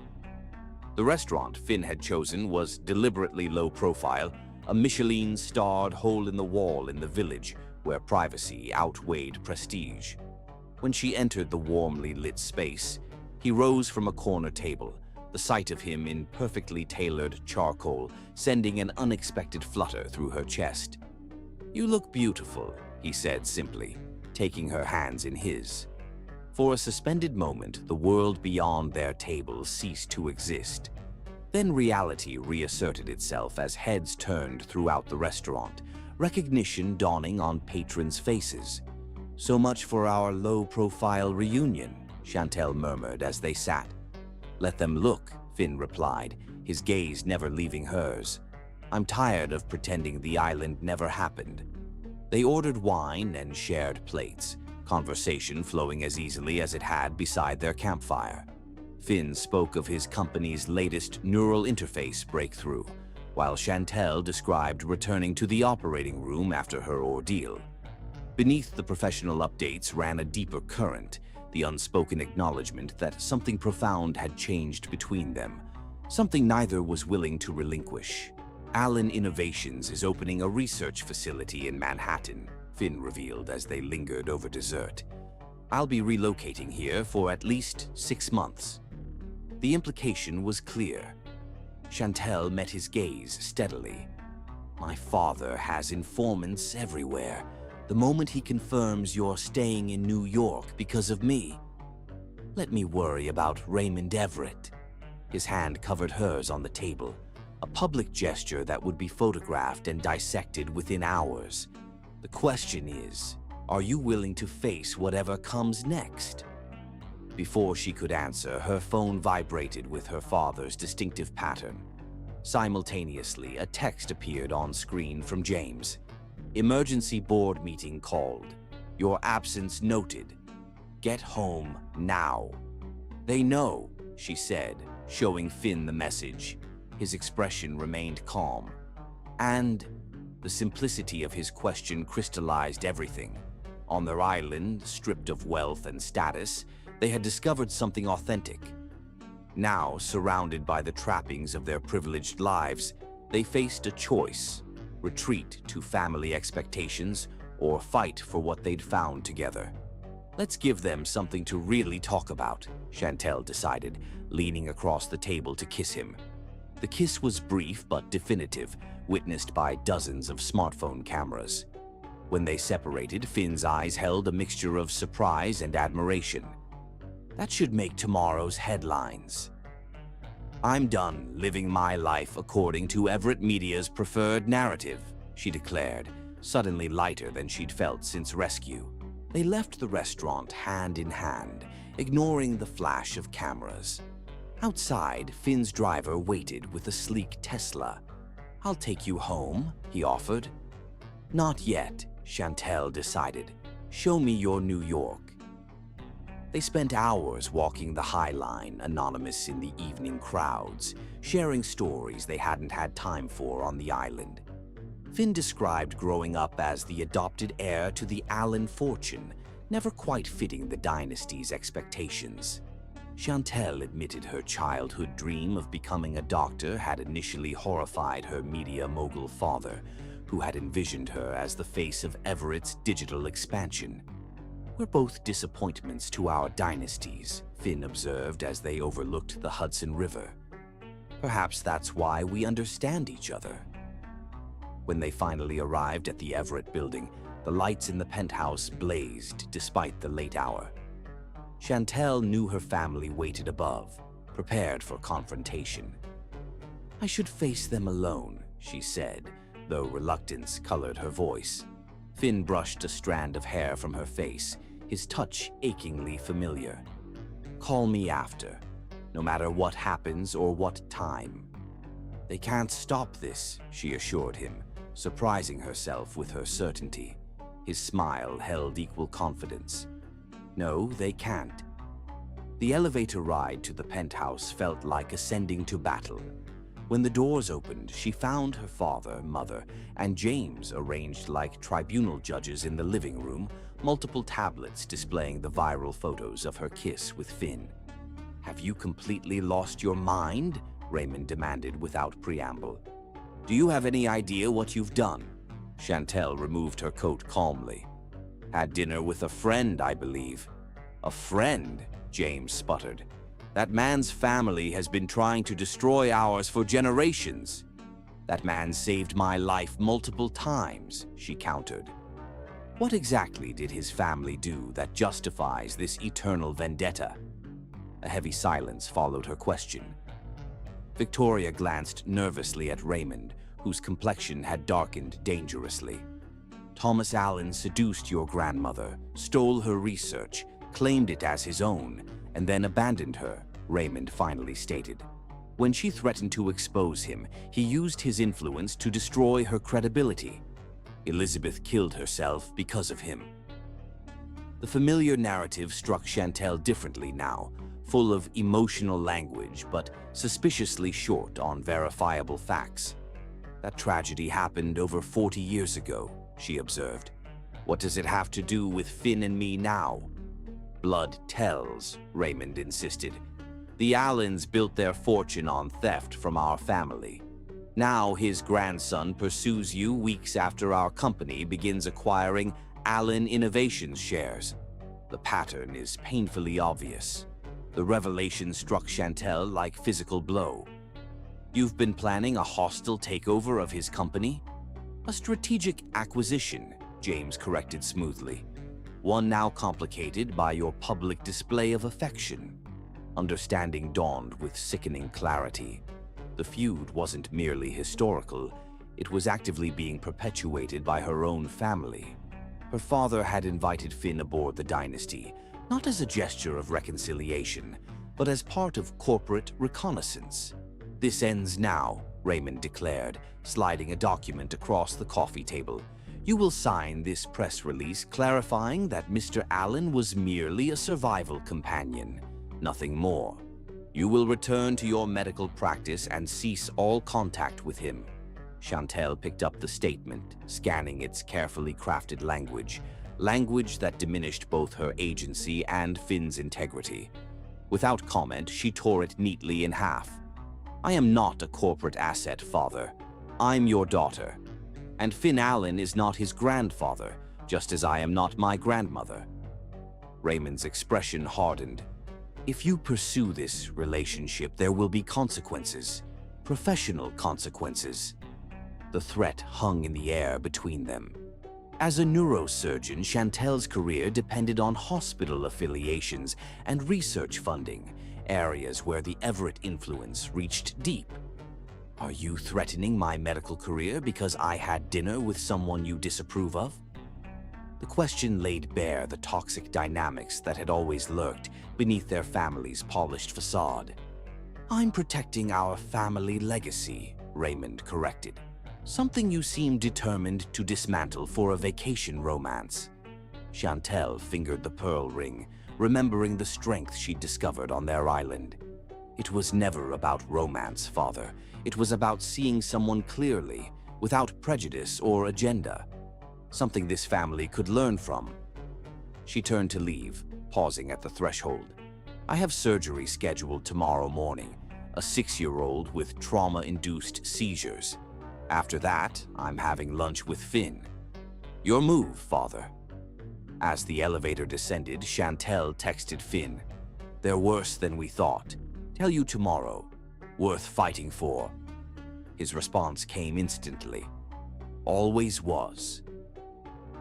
The restaurant Finn had chosen was deliberately low profile, a Michelin-starred hole-in-the-wall in the village where privacy outweighed prestige. When she entered the warmly lit space, he rose from a corner table, the sight of him in perfectly tailored charcoal sending an unexpected flutter through her chest. "You look beautiful," he said simply, taking her hands in his. For a suspended moment, the world beyond their table ceased to exist. Then reality reasserted itself as heads turned throughout the restaurant, recognition dawning on patrons' faces. "So much for our low-profile reunion," Chantel murmured as they sat. "Let them look," Finn replied, his gaze never leaving hers. "I'm tired of pretending the island never happened." They ordered wine and shared plates, conversation flowing as easily as it had beside their campfire. Finn spoke of his company's latest neural interface breakthrough, while Chantel described returning to the operating room after her ordeal. Beneath the professional updates ran a deeper current, the unspoken acknowledgement that something profound had changed between them, something neither was willing to relinquish. "Allen Innovations is opening a research facility in Manhattan," Finn revealed as they lingered over dessert. "I'll be relocating here for at least 6 months." The implication was clear. Chantel met his gaze steadily. "My father has informants everywhere. The moment he confirms you're staying in New York because of me, let me worry about Raymond Everett." His hand covered hers on the table, a public gesture that would be photographed and dissected within hours. "The question is, are you willing to face whatever comes next?" Before she could answer, her phone vibrated with her father's distinctive pattern. Simultaneously, a text appeared on screen from James. "Emergency board meeting called. Your absence noted. Get home now." "They know," she said, showing Finn the message. His expression remained calm. "And?" The simplicity of his question crystallized everything. On their island, stripped of wealth and status, they had discovered something authentic. Now, surrounded by the trappings of their privileged lives, they faced a choice: retreat to family expectations or fight for what they'd found together. "Let's give them something to really talk about," Chantel decided, leaning across the table to kiss him. The kiss was brief but definitive, witnessed by dozens of smartphone cameras. When they separated, Finn's eyes held a mixture of surprise and admiration. That should make tomorrow's headlines. "I'm done living my life according to Everett Media's preferred narrative," she declared, suddenly lighter than she'd felt since rescue. They left the restaurant hand in hand, ignoring the flash of cameras. Outside, Finn's driver waited with a sleek Tesla. "I'll take you home," he offered. "Not yet," Chantel decided. "Show me your New York." They spent hours walking the High Line, anonymous in the evening crowds, sharing stories they hadn't had time for on the island. Finn described growing up as the adopted heir to the Allen fortune, never quite fitting the dynasty's expectations. Chantel admitted her childhood dream of becoming a doctor had initially horrified her media mogul father, who had envisioned her as the face of Everett's digital expansion. "We're both disappointments to our dynasties," Finn observed as they overlooked the Hudson River. "Perhaps that's why we understand each other." When they finally arrived at the Everett building, the lights in the penthouse blazed despite the late hour. Chantel knew her family waited above, prepared for confrontation. "I should face them alone," she said, though reluctance colored her voice. Finn brushed a strand of hair from her face, his touch achingly familiar. "Call me after, no matter what happens or what time." "They can't stop this," she assured him, surprising herself with her certainty. His smile held equal confidence. "No, they can't." The elevator ride to the penthouse felt like ascending to battle. When the doors opened, she found her father, mother, and James arranged like tribunal judges in the living room, multiple tablets displaying the viral photos of her kiss with Finn. "Have you completely lost your mind?" Raymond demanded without preamble. "Do you have any idea what you've done?" Chantel removed her coat calmly. "Had dinner with a friend, I believe." "A friend?" James sputtered. "That man's family has been trying to destroy ours for generations." "That man saved my life multiple times," she countered. "What exactly did his family do that justifies this eternal vendetta?" A heavy silence followed her question. Victoria glanced nervously at Raymond, whose complexion had darkened dangerously. "Thomas Allen seduced your grandmother, stole her research, claimed it as his own, and then abandoned her," Raymond finally stated. "When she threatened to expose him, he used his influence to destroy her credibility. Elizabeth killed herself because of him." The familiar narrative struck Chantel differently now, full of emotional language but suspiciously short on verifiable facts. "That tragedy happened over 40 years ago," she observed. "What does it have to do with Finn and me now?" "Blood tells," Raymond insisted. "The Allens built their fortune on theft from our family. Now his grandson pursues you weeks after our company begins acquiring Allen Innovations shares. The pattern is painfully obvious." The revelation struck Chantel like physical blow. "You've been planning a hostile takeover of his company?" "A strategic acquisition," James corrected smoothly. "One now complicated by your public display of affection." Understanding dawned with sickening clarity. The feud wasn't merely historical, it was actively being perpetuated by her own family. Her father had invited Finn aboard the dynasty, not as a gesture of reconciliation, but as part of corporate reconnaissance. "This ends now," Raymond declared, sliding a document across the coffee table. "You will sign this press release clarifying that Mr. Allen was merely a survival companion, nothing more. You will return to your medical practice and cease all contact with him." Chantel picked up the statement, scanning its carefully crafted language that diminished both her agency and Finn's integrity. Without comment, she tore it neatly in half. "I am not a corporate asset, father. I'm your daughter. And Finn Allen is not his grandfather, just as I am not my grandmother." Raymond's expression hardened. "If you pursue this relationship, there will be consequences. Professional consequences." The threat hung in the air between them. As a neurosurgeon, Chantel's career depended on hospital affiliations and research funding, areas where the Everett influence reached deep. Are you threatening my medical career because I had dinner with someone you disapprove of? The question laid bare the toxic dynamics that had always lurked beneath their family's polished facade. I'm protecting our family legacy, Raymond corrected. Something you seem determined to dismantle for a vacation romance. Chantel fingered the pearl ring, remembering the strength she'd discovered on their island. It was never about romance, Father. It was about seeing someone clearly, without prejudice or agenda. Something this family could learn from. She turned to leave, pausing at the threshold. I have surgery scheduled tomorrow morning, a 6-year-old with trauma-induced seizures. After that, I'm having lunch with Finn. Your move, Father. As the elevator descended, Chantel texted Finn. They're worse than we thought. Tell you tomorrow. Worth fighting for. His response came instantly. Always was.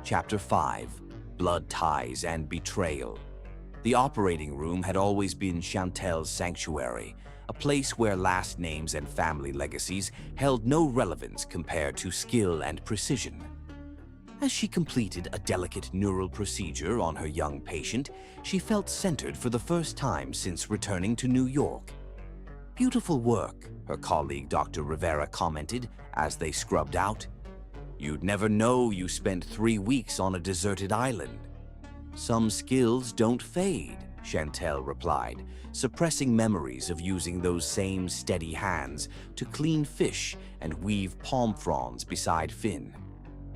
Chapter 5. Blood Ties and Betrayal. The operating room had always been Chantel's sanctuary, a place where last names and family legacies held no relevance compared to skill and precision. As she completed a delicate neural procedure on her young patient, she felt centered for the first time since returning to New York. Beautiful work, her colleague Dr. Rivera commented as they scrubbed out. You'd never know you spent 3 weeks on a deserted island. Some skills don't fade, Chantel replied, suppressing memories of using those same steady hands to clean fish and weave palm fronds beside Finn.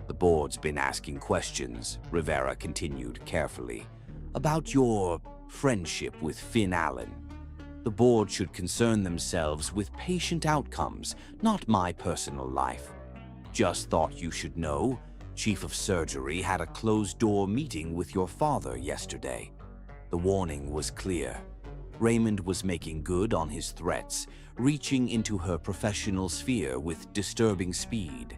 The board's been asking questions, Rivera continued carefully, about your friendship with Finn Allen. The board should concern themselves with patient outcomes, not my personal life. Just thought you should know, Chief of Surgery had a closed-door meeting with your father yesterday. The warning was clear. Raymond was making good on his threats, reaching into her professional sphere with disturbing speed.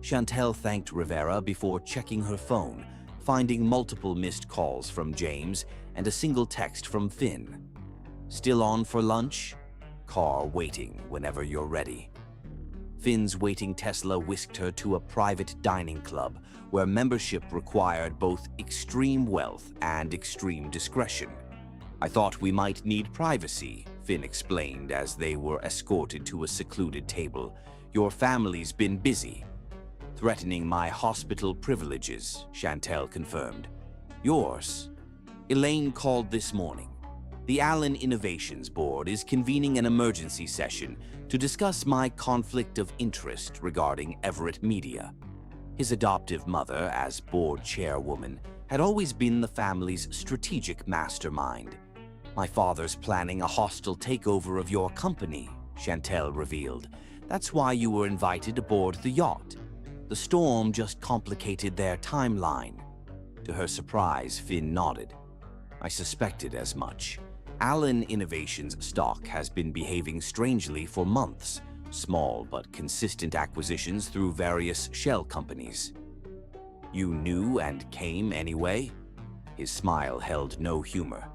Chantel thanked Rivera before checking her phone, finding multiple missed calls from James and a single text from Finn. Still on for lunch? Car waiting whenever you're ready. Finn's waiting Tesla whisked her to a private dining club where membership required both extreme wealth and extreme discretion. I thought we might need privacy, Finn explained as they were escorted to a secluded table. Your family's been busy. Threatening my hospital privileges, Chantel confirmed. Yours? Elaine called this morning. The Allen Innovations Board is convening an emergency session to discuss my conflict of interest regarding Everett Media. His adoptive mother, as board chairwoman, had always been the family's strategic mastermind. My father's planning a hostile takeover of your company, Chantel revealed. That's why you were invited aboard the yacht. The storm just complicated their timeline. To her surprise, Finn nodded. I suspected as much. Allen Innovations stock has been behaving strangely for months, small but consistent acquisitions through various shell companies. You knew and came anyway? His smile held no humor.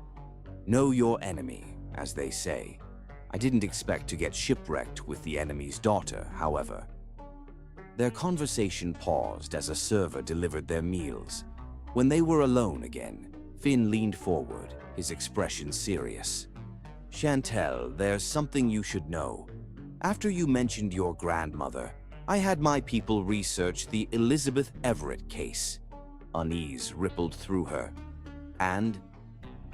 Know your enemy, as they say. I didn't expect to get shipwrecked with the enemy's daughter, however. Their conversation paused as a server delivered their meals. When they were alone again, Finn leaned forward, his expression serious. Chantel, there's something you should know. After you mentioned your grandmother, I had my people research the Elizabeth Everett case. Unease rippled through her. And?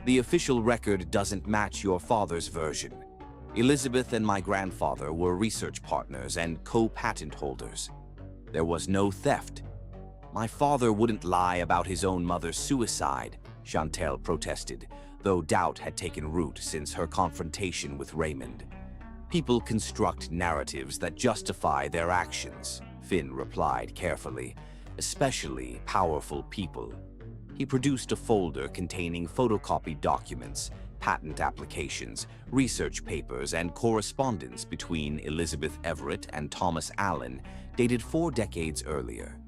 The official record doesn't match your father's version. Elizabeth and my grandfather were research partners and co-patent holders. There was no theft. My father wouldn't lie about his own mother's suicide, Chantel protested, though doubt had taken root since her confrontation with Raymond. People construct narratives that justify their actions, Finn replied carefully, especially powerful people. He produced a folder containing photocopied documents, patent applications, research papers, and correspondence between Elizabeth Everett and Thomas Allen, dated 4 decades earlier.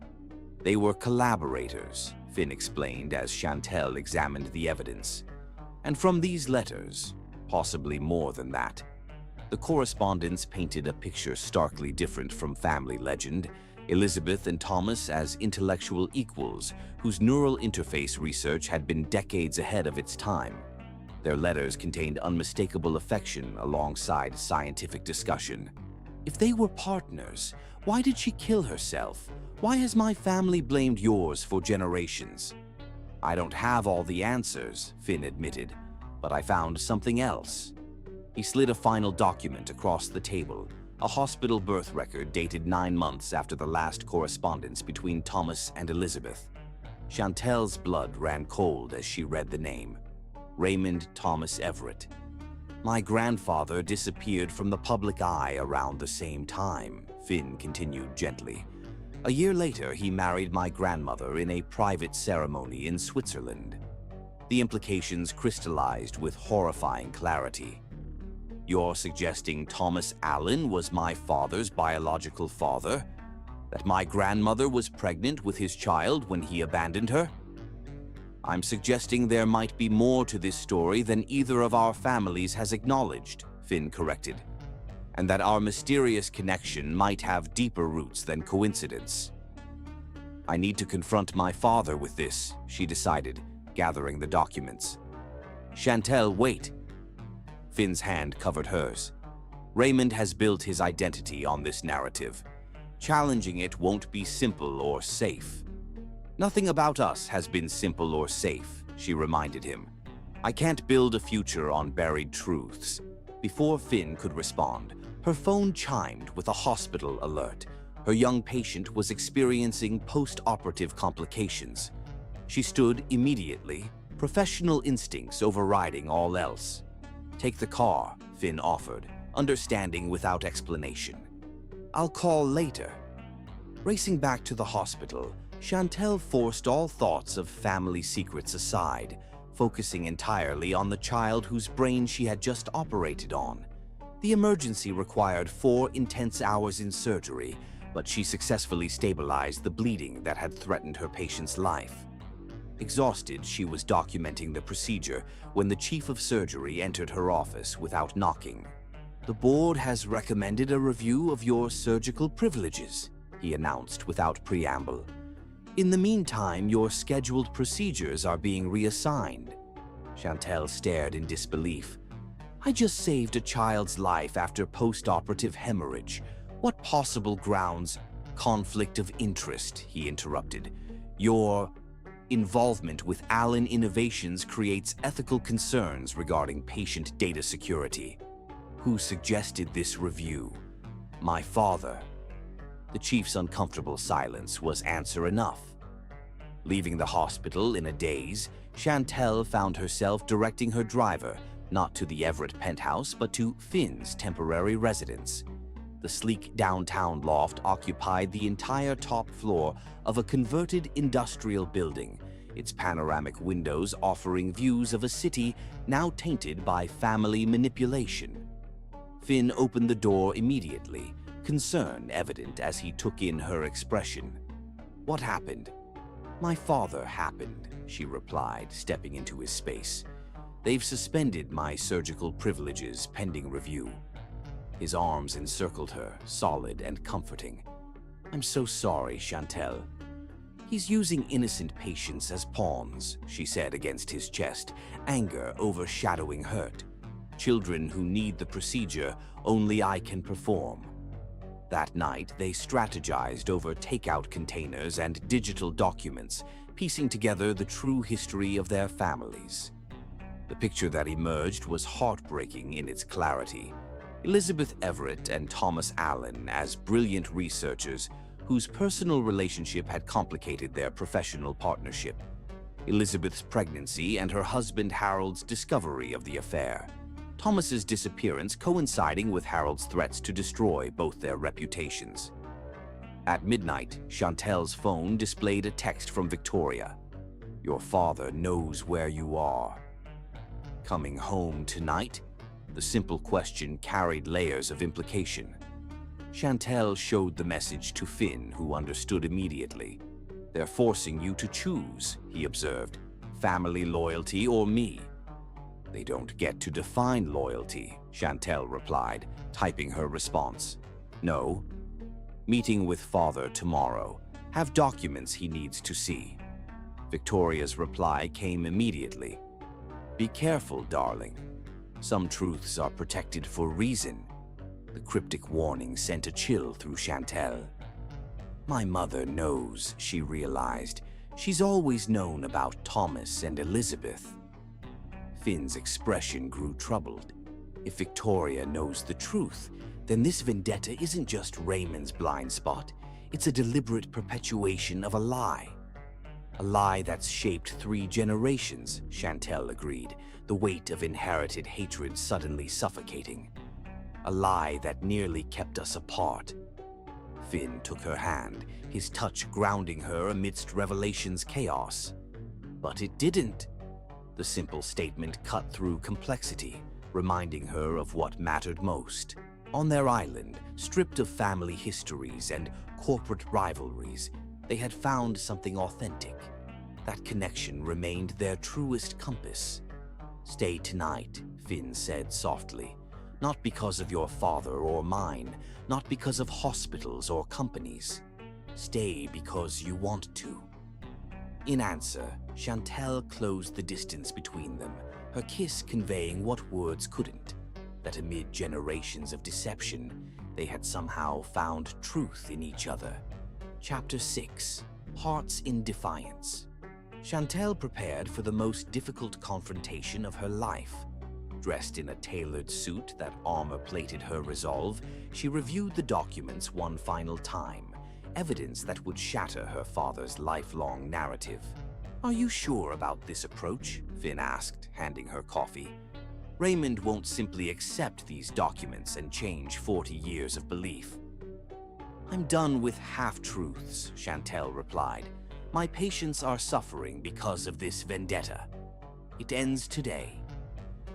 They were collaborators, Finn explained as Chantel examined the evidence. And from these letters, possibly more than that, the correspondence painted a picture starkly different from family legend. Elizabeth and Thomas as intellectual equals whose neural interface research had been decades ahead of its time. Their letters contained unmistakable affection alongside scientific discussion. If they were partners, why did she kill herself? Why has my family blamed yours for generations? I don't have all the answers, Finn admitted, but I found something else. He slid a final document across the table, a hospital birth record dated 9 months after the last correspondence between Thomas and Elizabeth. Chantel's blood ran cold as she read the name. Raymond Thomas Everett. My grandfather disappeared from the public eye around the same time, Finn continued gently. A year later, he married my grandmother in a private ceremony in Switzerland. The implications crystallized with horrifying clarity. You're suggesting Thomas Allen was my father's biological father? That my grandmother was pregnant with his child when he abandoned her? I'm suggesting there might be more to this story than either of our families has acknowledged, Finn corrected, and that our mysterious connection might have deeper roots than coincidence. I need to confront my father with this, she decided, gathering the documents. Chantel, wait. Finn's hand covered hers. Raymond has built his identity on this narrative. Challenging it won't be simple or safe. Nothing about us has been simple or safe, she reminded him. I can't build a future on buried truths. Before Finn could respond, her phone chimed with a hospital alert. Her young patient was experiencing post-operative complications. She stood immediately, professional instincts overriding all else. Take the car, Finn offered, understanding without explanation. I'll call later. Racing back to the hospital, Chantel forced all thoughts of family secrets aside, focusing entirely on the child whose brain she had just operated on. The emergency required 4 intense hours in surgery, but she successfully stabilized the bleeding that had threatened her patient's life. Exhausted, she was documenting the procedure when the chief of surgery entered her office without knocking. The board has recommended a review of your surgical privileges, he announced without preamble. In the meantime, your scheduled procedures are being reassigned. Chantel stared in disbelief. I just saved a child's life after post-operative hemorrhage. What possible grounds? Conflict of interest, he interrupted. Your involvement with Allen Innovations creates ethical concerns regarding patient data security. Who suggested this review? My father. The chief's uncomfortable silence was answer enough. Leaving the hospital in a daze, Chantel found herself directing her driver not to the Everett penthouse but to Finn's temporary residence. The sleek downtown loft occupied the entire top floor of a converted industrial building, its panoramic windows offering views of a city now tainted by family manipulation. Finn opened the door immediately, concern evident as he took in her expression. What happened? My father happened, she replied, stepping into his space. They've suspended my surgical privileges pending review. His arms encircled her, solid and comforting. I'm so sorry, Chantel. He's using innocent patients as pawns, she said against his chest, anger overshadowing hurt. Children who need the procedure only I can perform. That night, they strategized over takeout containers and digital documents, piecing together the true history of their families. The picture that emerged was heartbreaking in its clarity. Elizabeth Everett and Thomas Allen as brilliant researchers whose personal relationship had complicated their professional partnership. Elizabeth's pregnancy and her husband Harold's discovery of the affair. Thomas's disappearance coinciding with Harold's threats to destroy both their reputations. At midnight, Chantel's phone displayed a text from Victoria. Your father knows where you are. Coming home tonight? The simple question carried layers of implication. Chantel showed the message to Finn, who understood immediately. "They're forcing you to choose," he observed. "Family loyalty or me." "They don't get to define loyalty," Chantel replied, typing her response. "No. Meeting with father tomorrow. Have documents he needs to see." Victoria's reply came immediately. "Be careful, darling. Some truths are protected for reason." The cryptic warning sent a chill through Chantel. "My mother knows," she realized. "She's always known about Thomas and Elizabeth." Finn's expression grew troubled. If Victoria knows the truth, then this vendetta isn't just Raymond's blind spot. It's a deliberate perpetuation of a lie. "A lie that's shaped 3 generations," Chantel agreed, the weight of inherited hatred suddenly suffocating. "A lie that nearly kept us apart." Finn took her hand, his touch grounding her amidst Revelation's chaos. "But it didn't." The simple statement cut through complexity, reminding her of what mattered most. On their island, stripped of family histories and corporate rivalries, they had found something authentic. That connection remained their truest compass. "Stay tonight," Finn said softly. "Not because of your father or mine, not because of hospitals or companies. Stay because you want to." In answer, Chantel closed the distance between them, her kiss conveying what words couldn't, that amid generations of deception, they had somehow found truth in each other. Chapter 6: Hearts in Defiance. Chantel prepared for the most difficult confrontation of her life. Dressed in a tailored suit that armor-plated her resolve, she reviewed the documents one final time, evidence that would shatter her father's lifelong narrative. "Are you sure about this approach?" Finn asked, handing her coffee. "Raymond won't simply accept these documents and change 40 years of belief." "I'm done with half-truths," Chantel replied. "My patients are suffering because of this vendetta. It ends today."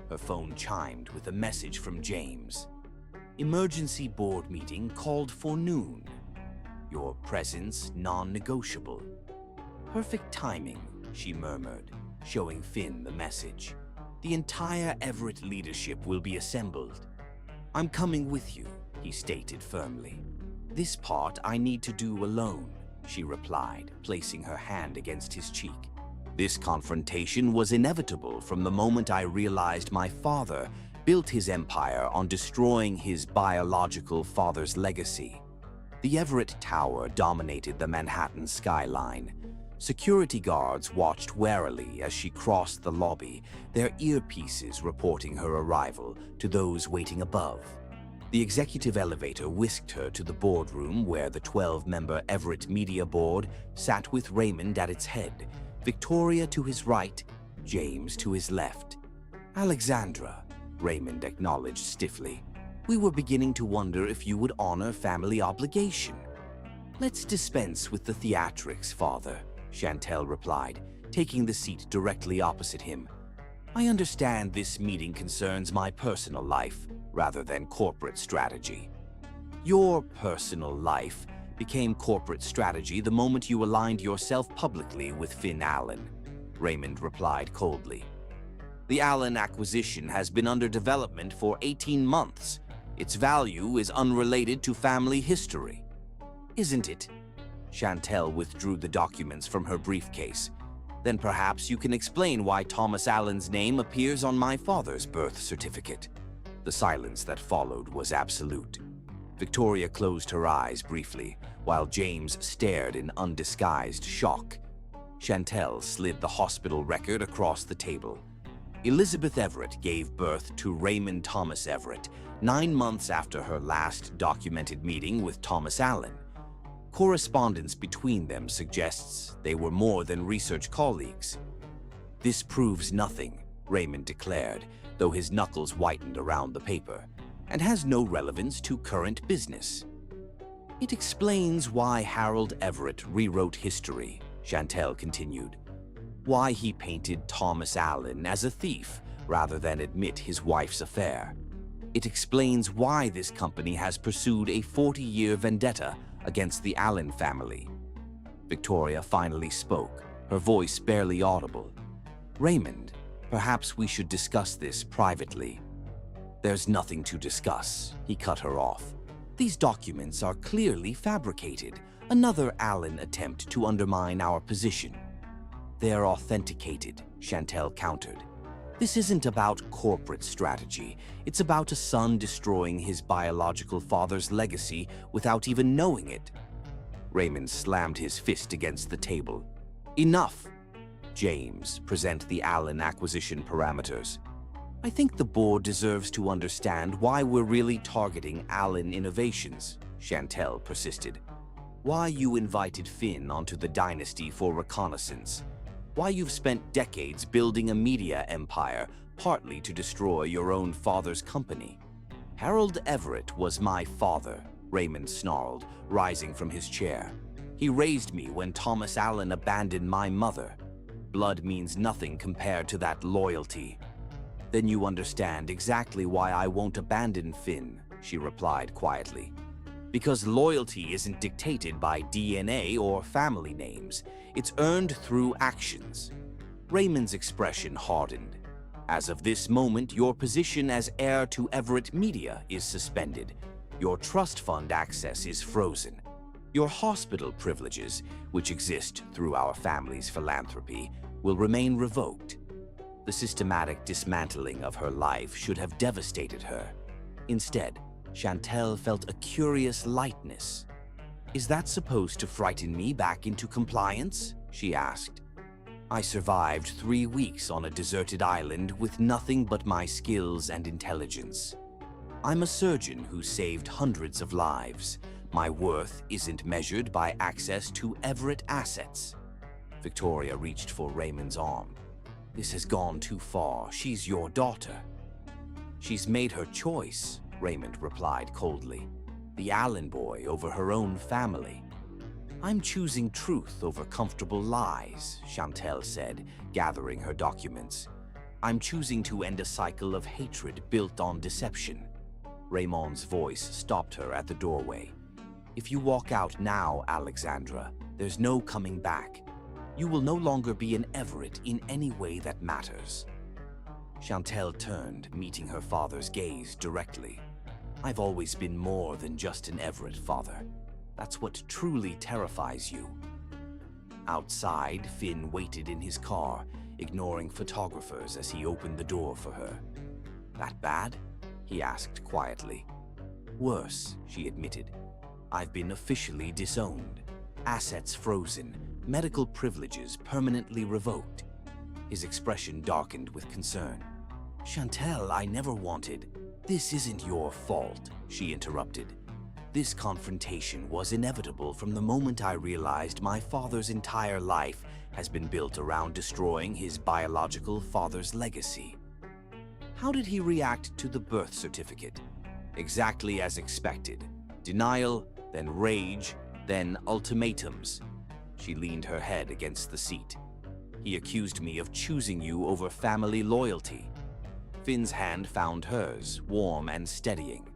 Her phone chimed with a message from James. "Emergency board meeting called for noon. Your presence non-negotiable." "Perfect timing," she murmured, showing Finn the message. "The entire Everett leadership will be assembled." "I'm coming with you," he stated firmly. "This part I need to do alone," she replied, placing her hand against his cheek. "This confrontation was inevitable from the moment I realized my father built his empire on destroying his biological father's legacy." The Everett Tower dominated the Manhattan skyline. Security guards watched warily as she crossed the lobby, their earpieces reporting her arrival to those waiting above. The executive elevator whisked her to the boardroom where the 12-member Everett Media Board sat with Raymond at its head, Victoria to his right, James to his left. "Alexandra," Raymond acknowledged stiffly, "we were beginning to wonder if you would honor family obligation." "Let's dispense with the theatrics, father," Chantel replied, taking the seat directly opposite him. "I understand this meeting concerns my personal life rather than corporate strategy." "Your personal life became corporate strategy the moment you aligned yourself publicly with Finn Allen," Raymond replied coldly. "The Allen acquisition has been under development for 18 months. Its value is unrelated to family history." "Isn't it?" Chantel withdrew the documents from her briefcase. "Then perhaps you can explain why Thomas Allen's name appears on my father's birth certificate." The silence that followed was absolute. Victoria closed her eyes briefly, while James stared in undisguised shock. Chantel slid the hospital record across the table. Elizabeth Everett gave birth to Raymond Thomas Everett 9 months after her last documented meeting with Thomas Allen. Correspondence between them suggests they were more than research colleagues. "This proves nothing," Raymond declared, though his knuckles whitened around the paper, "and has no relevance to current business." "It explains why Harold Everett rewrote history," Chantel continued. "Why he painted Thomas Allen as a thief rather than admit his wife's affair. It explains why this company has pursued a 40-year vendetta against the Allen family." Victoria finally spoke, her voice barely audible. "Raymond, perhaps we should discuss this privately." "There's nothing to discuss," he cut her off. "These documents are clearly fabricated, another Allen attempt to undermine our position." "They're authenticated," Chantal countered. "This isn't about corporate strategy. It's about a son destroying his biological father's legacy without even knowing it." Raymond slammed his fist against the table. "Enough! James, present the Allen acquisition parameters." "I think the board deserves to understand why we're really targeting Allen Innovations," Chantal persisted. "Why you invited Finn onto the dynasty for reconnaissance. Why you've spent decades building a media empire, partly to destroy your own father's company." "Harold Everett was my father," Raymond snarled, rising from his chair. "He raised me when Thomas Allen abandoned my mother. Blood means nothing compared to that loyalty." "Then you understand exactly why I won't abandon Finn," she replied quietly. "Because loyalty isn't dictated by DNA or family names. It's earned through actions." Raymond's expression hardened. "As of this moment, your position as heir to Everett Media is suspended. Your trust fund access is frozen. Your hospital privileges, which exist through our family's philanthropy, will remain revoked." The systematic dismantling of her life should have devastated her. Instead, Chantal felt a curious lightness. "Is that supposed to frighten me back into compliance?" she asked. "I survived 3 weeks on a deserted island with nothing but my skills and intelligence. I'm a surgeon who saved hundreds of lives. My worth isn't measured by access to Everett assets." Victoria reached for Raymond's arm. "This has gone too far. She's your daughter." "She's made her choice," Raymond replied coldly. "The Allen boy over her own family." "I'm choosing truth over comfortable lies," Chantal said, gathering her documents. "I'm choosing to end a cycle of hatred built on deception." Raymond's voice stopped her at the doorway. "If you walk out now, Alexandra, there's no coming back. You will no longer be an Everett in any way that matters." Chantal turned, meeting her father's gaze directly. "I've always been more than just an Everett, father. That's what truly terrifies you." Outside, Finn waited in his car, ignoring photographers as he opened the door for her. "That bad?" he asked quietly. "Worse," she admitted. "I've been officially disowned. Assets frozen, medical privileges permanently revoked." His expression darkened with concern. "Chantal, I never wanted—" "This isn't your fault," she interrupted. "This confrontation was inevitable from the moment I realized my father's entire life has been built around destroying his biological father's legacy." "How did he react to the birth certificate?" "Exactly as expected. Denial, then rage, then ultimatums." She leaned her head against the seat. "He accused me of choosing you over family loyalty." Finn's hand found hers, warm and steadying.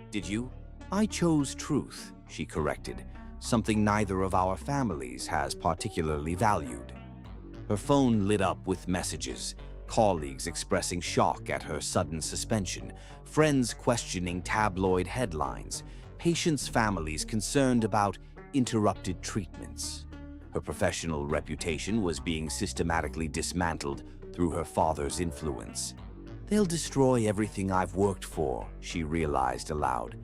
"Did you?" "I chose truth," she corrected, "something neither of our families has particularly valued." Her phone lit up with messages, colleagues expressing shock at her sudden suspension, friends questioning tabloid headlines, patients' families concerned about interrupted treatments. Her professional reputation was being systematically dismantled through her father's influence. "They'll destroy everything I've worked for," she realized aloud.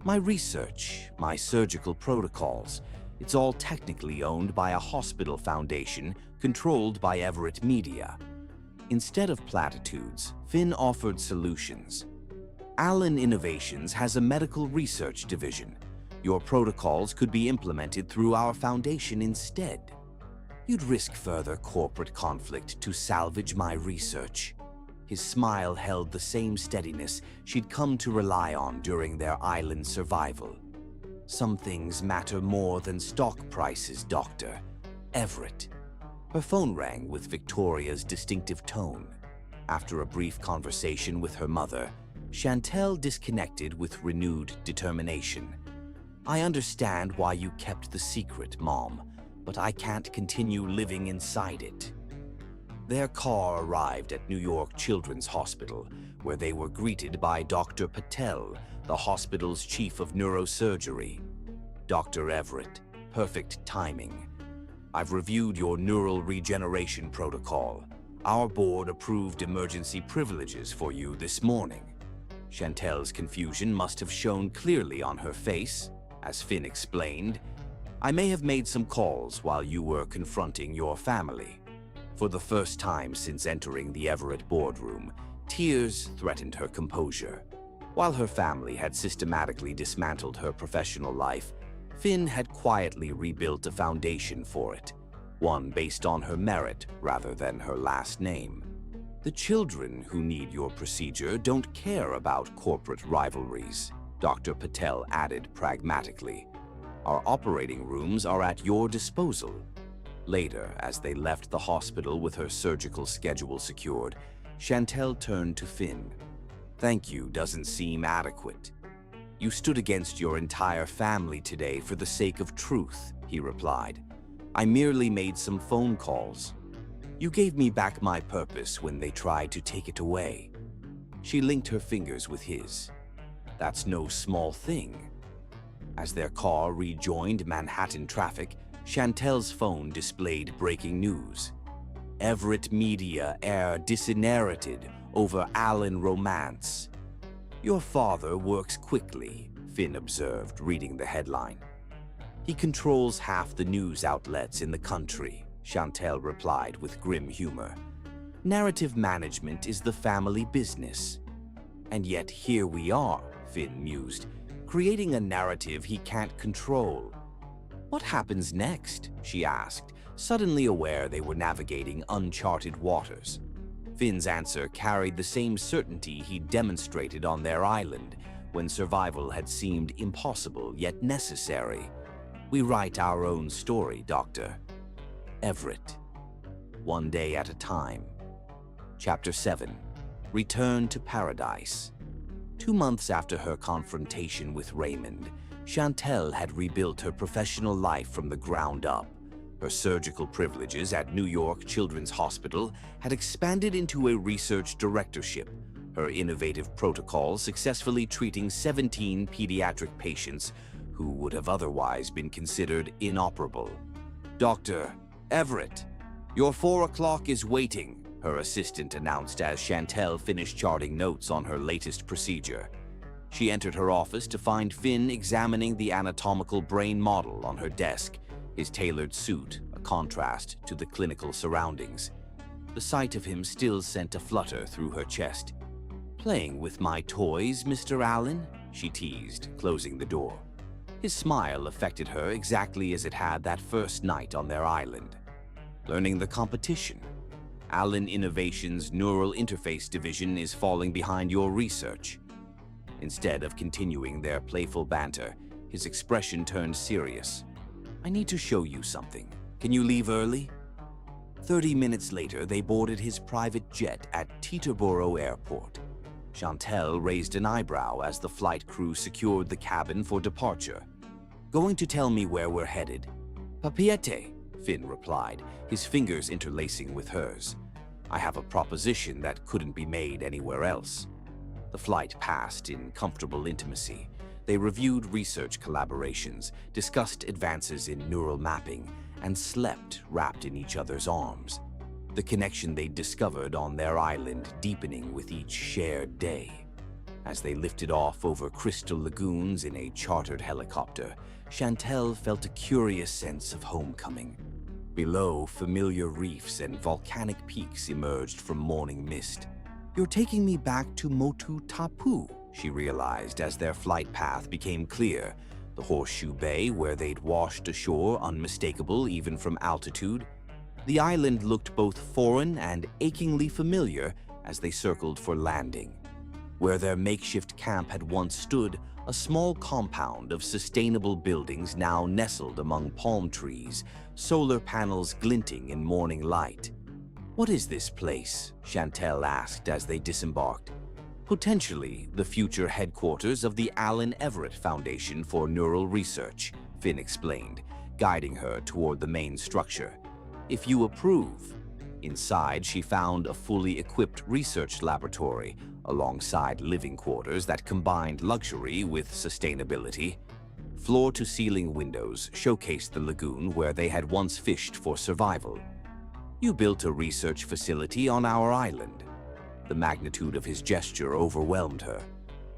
"My research, my surgical protocols, it's all technically owned by a hospital foundation controlled by Everett Media." Instead of platitudes, Finn offered solutions. "Allen Innovations has a medical research division. Your protocols could be implemented through our foundation instead. You'd risk further corporate conflict to salvage my research." His smile held the same steadiness she'd come to rely on during their island survival. "Some things matter more than stock prices, Doctor. Everett." Her phone rang with Victoria's distinctive tone. After a brief conversation with her mother, Chantal disconnected with renewed determination. "I understand why you kept the secret, Mom, but I can't continue living inside it. Their car arrived at New York Children's Hospital, where they were greeted by Dr. Patel, the hospital's chief of neurosurgery. Dr. Everett, perfect timing. I've reviewed your neural regeneration protocol. Our board approved emergency privileges for you this morning. Chantel's confusion must have shown clearly on her face. As Finn explained, I may have made some calls while you were confronting your family. For the first time since entering the Everett boardroom, tears threatened her composure. While her family had systematically dismantled her professional life, Finn had quietly rebuilt a foundation for it, one based on her merit rather than her last name. The children who need your procedure don't care about corporate rivalries, Dr. Patel added pragmatically. Our operating rooms are at your disposal. Later, as they left the hospital with her surgical schedule secured, Chantel turned to Finn. Thank you doesn't seem adequate. You stood against your entire family today for the sake of truth, he replied. I merely made some phone calls. You gave me back my purpose when they tried to take it away. She linked her fingers with his. That's no small thing. As their car rejoined Manhattan traffic, Chantel's phone displayed breaking news. Everett Media air disinherited over Allen romance. Your father works quickly, Finn observed, reading the headline. He controls half the news outlets in the country, Chantel replied with grim humor. Narrative management is the family business. And yet here we are, Finn mused, creating a narrative he can't control. What happens next? She asked, suddenly aware they were navigating uncharted waters. Finn's answer carried the same certainty he'd demonstrated on their island, when survival had seemed impossible yet necessary. We write our own story, Doctor. Everett. One day at a time. Chapter 7. Return to Paradise. 2 months after her confrontation with Raymond, Chantel had rebuilt her professional life from the ground up. Her surgical privileges at New York Children's Hospital had expanded into a research directorship, her innovative protocol successfully treating 17 pediatric patients who would have otherwise been considered inoperable. Dr. Everett, your 4 o'clock is waiting, her assistant announced as Chantel finished charting notes on her latest procedure. She entered her office to find Finn examining the anatomical brain model on her desk, his tailored suit a contrast to the clinical surroundings. The sight of him still sent a flutter through her chest. Playing with my toys, Mr. Allen? She teased, closing the door. His smile affected her exactly as it had that first night on their island. Learning the competition. Allen Innovations' Neural Interface Division is falling behind your research. Instead of continuing their playful banter, his expression turned serious. I need to show you something. Can you leave early? 30 minutes later, they boarded his private jet at Teterboro Airport. Chantel raised an eyebrow as the flight crew secured the cabin for departure. Going to tell me where we're headed? Papiete, Finn replied, his fingers interlacing with hers. I have a proposition that couldn't be made anywhere else. The flight passed in comfortable intimacy. They reviewed research collaborations, discussed advances in neural mapping, and slept wrapped in each other's arms. The connection they'd discovered on their island deepening with each shared day. As they lifted off over crystal lagoons in a chartered helicopter, Chantel felt a curious sense of homecoming. Below, familiar reefs and volcanic peaks emerged from morning mist. You're taking me back to Motu Tapu, she realized as their flight path became clear, the horseshoe bay where they'd washed ashore unmistakable even from altitude. The island looked both foreign and achingly familiar as they circled for landing. Where their makeshift camp had once stood, a small compound of sustainable buildings now nestled among palm trees, solar panels glinting in morning light. What is this place? Chantel asked as they disembarked. Potentially the future headquarters of the Allen Everett Foundation for Neural Research, Finn explained, guiding her toward the main structure. "If you approve." Inside, she found a fully equipped research laboratory alongside living quarters that combined luxury with sustainability. Floor-to-ceiling windows showcased the lagoon where they had once fished for survival. "You built a research facility on our island." The magnitude of his gesture overwhelmed her.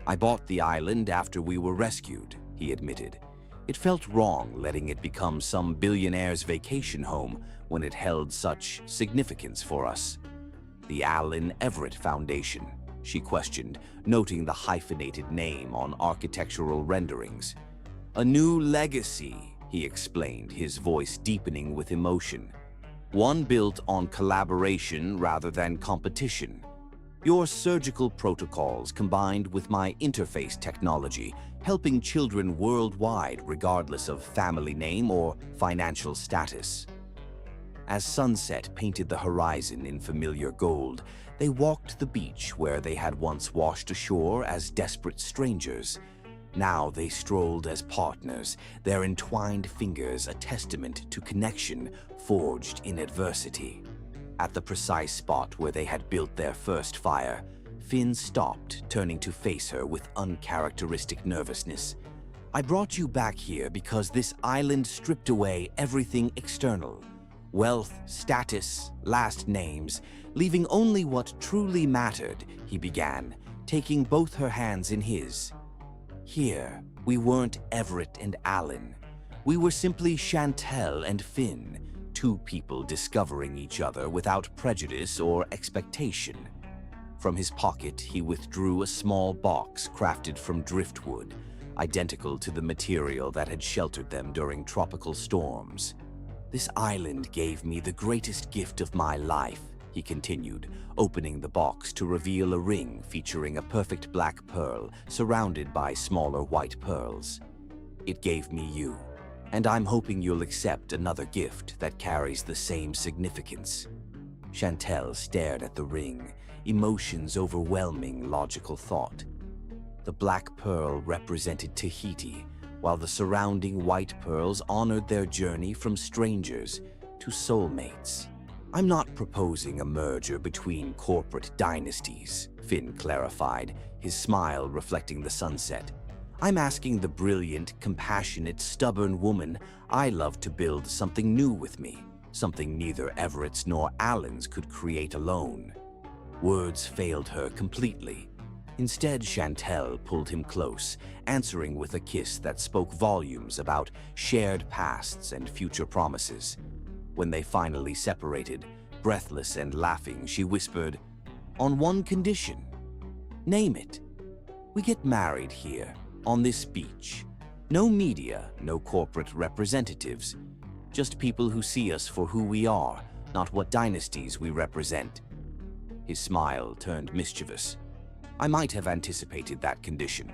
"I bought the island after we were rescued," he admitted. "It felt wrong letting it become some billionaire's vacation home when it held such significance for us." "The Allen Everett Foundation?" she questioned, noting the hyphenated name on architectural renderings. "A new legacy," he explained, his voice deepening with emotion. "One built on collaboration rather than competition. Your surgical protocols combined with my interface technology, helping children worldwide regardless of family name or financial status." As sunset painted the horizon in familiar gold, they walked the beach where they had once washed ashore as desperate strangers. Now they strolled as partners, their entwined fingers a testament to connection forged in adversity. At the precise spot where they had built their first fire, Finn stopped, turning to face her with uncharacteristic nervousness. "I brought you back here because this island stripped away everything external. Wealth, status, last names, leaving only what truly mattered," he began, taking both her hands in his. "Here, we weren't Everett and Allen. We were simply Chantel and Finn, two people discovering each other without prejudice or expectation." From his pocket, he withdrew a small box crafted from driftwood, identical to the material that had sheltered them during tropical storms. "This island gave me the greatest gift of my life," he continued, opening the box to reveal a ring featuring a perfect black pearl surrounded by smaller white pearls. "It gave me you, and I'm hoping you'll accept another gift that carries the same significance." Chantel stared at the ring, emotions overwhelming logical thought. The black pearl represented Tahiti, while the surrounding white pearls honored their journey from strangers to soulmates. "I'm not proposing a merger between corporate dynasties," Finn clarified, his smile reflecting the sunset. "I'm asking the brilliant, compassionate, stubborn woman I love to build something new with me, something neither Everett's nor Allen's could create alone." Words failed her completely. Instead, Chantel pulled him close, answering with a kiss that spoke volumes about shared pasts and future promises. When they finally separated, breathless and laughing, she whispered, "On one condition." "Name it." "We get married here, on this beach. No media, no corporate representatives. Just people who see us for who we are, not what dynasties we represent." His smile turned mischievous. "I might have anticipated that condition."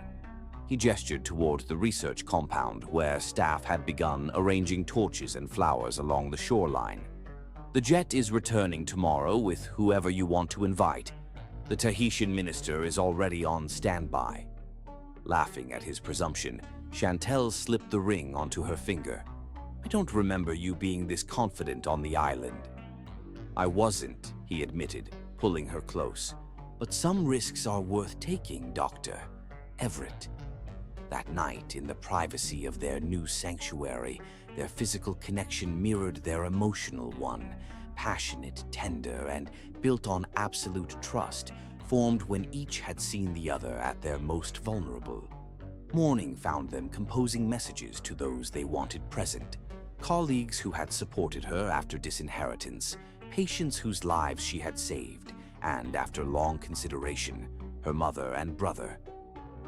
He gestured toward the research compound where staff had begun arranging torches and flowers along the shoreline. "The jet is returning tomorrow with whoever you want to invite. The Tahitian minister is already on standby." Laughing at his presumption, Chantel slipped the ring onto her finger. "I don't remember you being this confident on the island." "I wasn't," he admitted, pulling her close. "But some risks are worth taking, Dr. Everett." That night, in the privacy of their new sanctuary, their physical connection mirrored their emotional one, passionate, tender, and built on absolute trust, formed when each had seen the other at their most vulnerable. Morning found them composing messages to those they wanted present, colleagues who had supported her after disinheritance, patients whose lives she had saved, and, after long consideration, her mother and brother.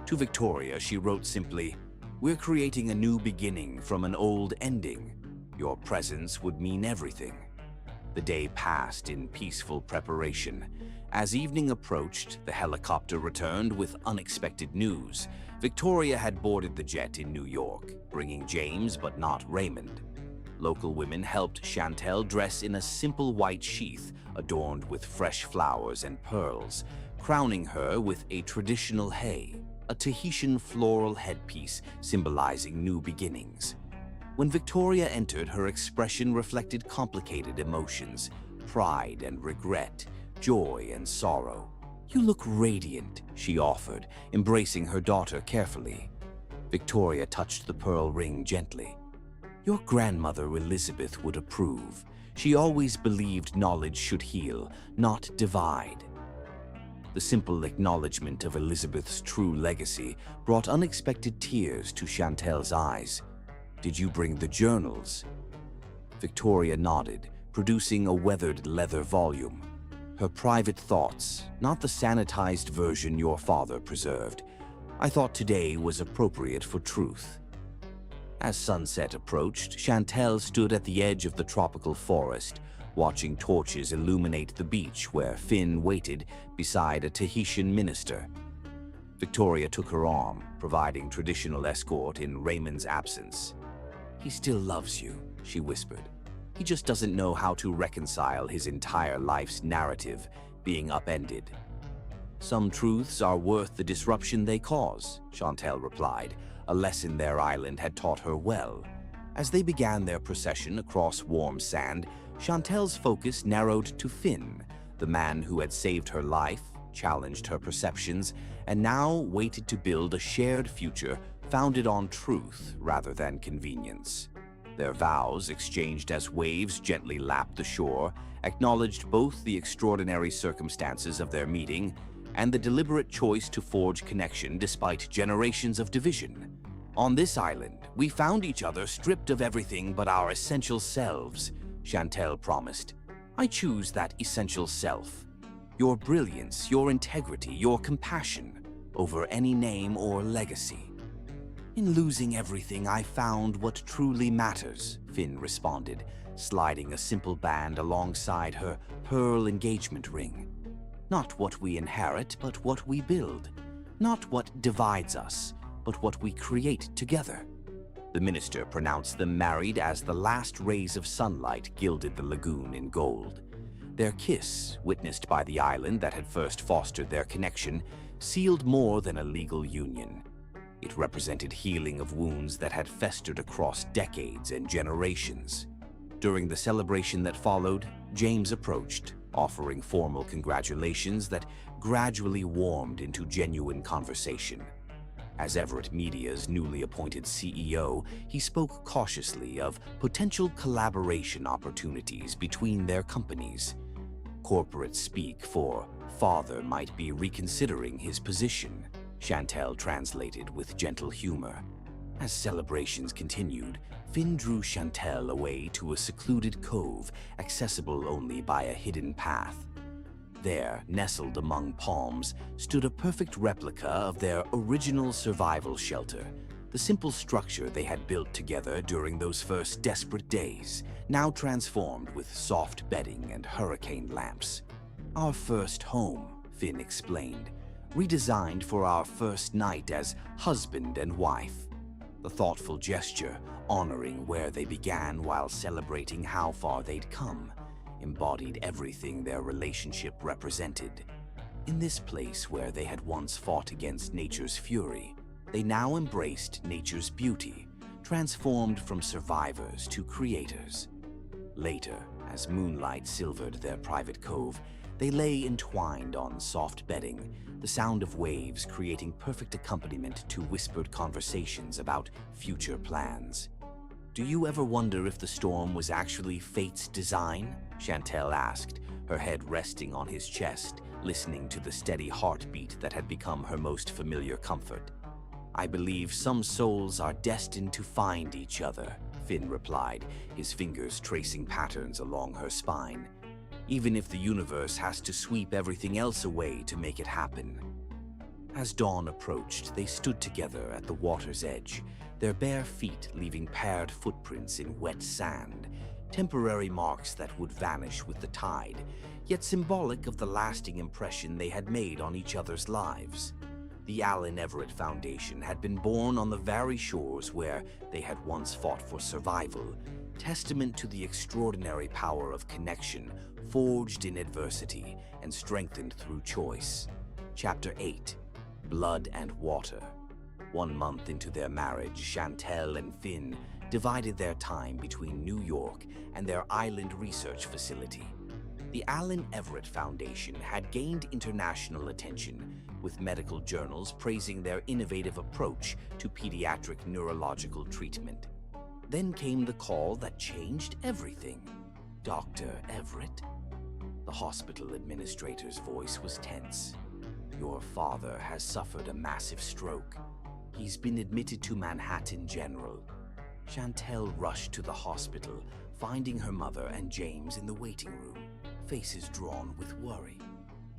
To Victoria, she wrote simply, "We're creating a new beginning from an old ending. Your presence would mean everything." The day passed in peaceful preparation. As evening approached, the helicopter returned with unexpected news. Victoria had boarded the jet in New York, bringing James but not Raymond. Local women helped Chantel dress in a simple white sheath adorned with fresh flowers and pearls, crowning her with a traditional hay, a Tahitian floral headpiece symbolizing new beginnings. When Victoria entered, her expression reflected complicated emotions: pride and regret, joy and sorrow. "You look radiant," she offered, embracing her daughter carefully. Victoria touched the pearl ring gently. "Your grandmother Elizabeth would approve. She always believed knowledge should heal, not divide." The simple acknowledgement of Elizabeth's true legacy brought unexpected tears to Chantel's eyes. "Did you bring the journals?" Victoria nodded, producing a weathered leather volume. "Her private thoughts, not the sanitized version your father preserved. I thought today was appropriate for truth." As sunset approached, Chantel stood at the edge of the tropical forest, watching torches illuminate the beach where Finn waited beside a Tahitian minister. Victoria took her arm, providing traditional escort in Raymond's absence. "He still loves you," she whispered. "He just doesn't know how to reconcile his entire life's narrative being upended." "Some truths are worth the disruption they cause," Chantel replied, a lesson their island had taught her well. As they began their procession across warm sand, Chantel's focus narrowed to Finn, the man who had saved her life, challenged her perceptions, and now waited to build a shared future founded on truth rather than convenience. Their vows, exchanged as waves gently lapped the shore, acknowledged both the extraordinary circumstances of their meeting and the deliberate choice to forge connection despite generations of division. "On this island, we found each other stripped of everything but our essential selves," Chantel promised. "I choose that essential self, your brilliance, your integrity, your compassion, over any name or legacy." "In losing everything, I found what truly matters," Finn responded, sliding a simple band alongside her pearl engagement ring. "Not what we inherit, but what we build. Not what divides us, but what we create together." The minister pronounced them married as the last rays of sunlight gilded the lagoon in gold. Their kiss, witnessed by the island that had first fostered their connection, sealed more than a legal union. It represented healing of wounds that had festered across decades and generations. During the celebration that followed, James approached, offering formal congratulations that gradually warmed into genuine conversation. As Everett Media's newly appointed CEO, he spoke cautiously of potential collaboration opportunities between their companies. Corporate speak for "father might be reconsidering his position," Chantel translated with gentle humor. As celebrations continued, Finn drew Chantel away to a secluded cove accessible only by a hidden path. There, nestled among palms, stood a perfect replica of their original survival shelter, the simple structure they had built together during those first desperate days, now transformed with soft bedding and hurricane lamps. "Our first home," Finn explained, "redesigned for our first night as husband and wife." The thoughtful gesture, honoring where they began while celebrating how far they'd come, embodied everything their relationship represented. In this place where they had once fought against nature's fury, they now embraced nature's beauty, transformed from survivors to creators. Later, as moonlight silvered their private cove, they lay entwined on soft bedding, the sound of waves creating perfect accompaniment to whispered conversations about future plans. "Do you ever wonder if the storm was actually fate's design?" Chantel asked, her head resting on his chest, listening to the steady heartbeat that had become her most familiar comfort. "I believe some souls are destined to find each other," Finn replied, his fingers tracing patterns along her spine. "Even if the universe has to sweep everything else away to make it happen." As dawn approached, they stood together at the water's edge, their bare feet leaving paired footprints in wet sand, temporary marks that would vanish with the tide, yet symbolic of the lasting impression they had made on each other's lives. The Allen Everett Foundation had been born on the very shores where they had once fought for survival, testament to the extraordinary power of connection, forged in adversity and strengthened through choice. Chapter 8. Blood and Water. 1 month into their marriage, Chantel and Finn divided their time between New York and their island research facility. The Allen Everett Foundation had gained international attention, with medical journals praising their innovative approach to pediatric neurological treatment. Then came the call that changed everything. Dr. Everett? The hospital administrator's voice was tense. Your father has suffered a massive stroke. He's been admitted to Manhattan General. Chantel rushed to the hospital, finding her mother and James in the waiting room, faces drawn with worry.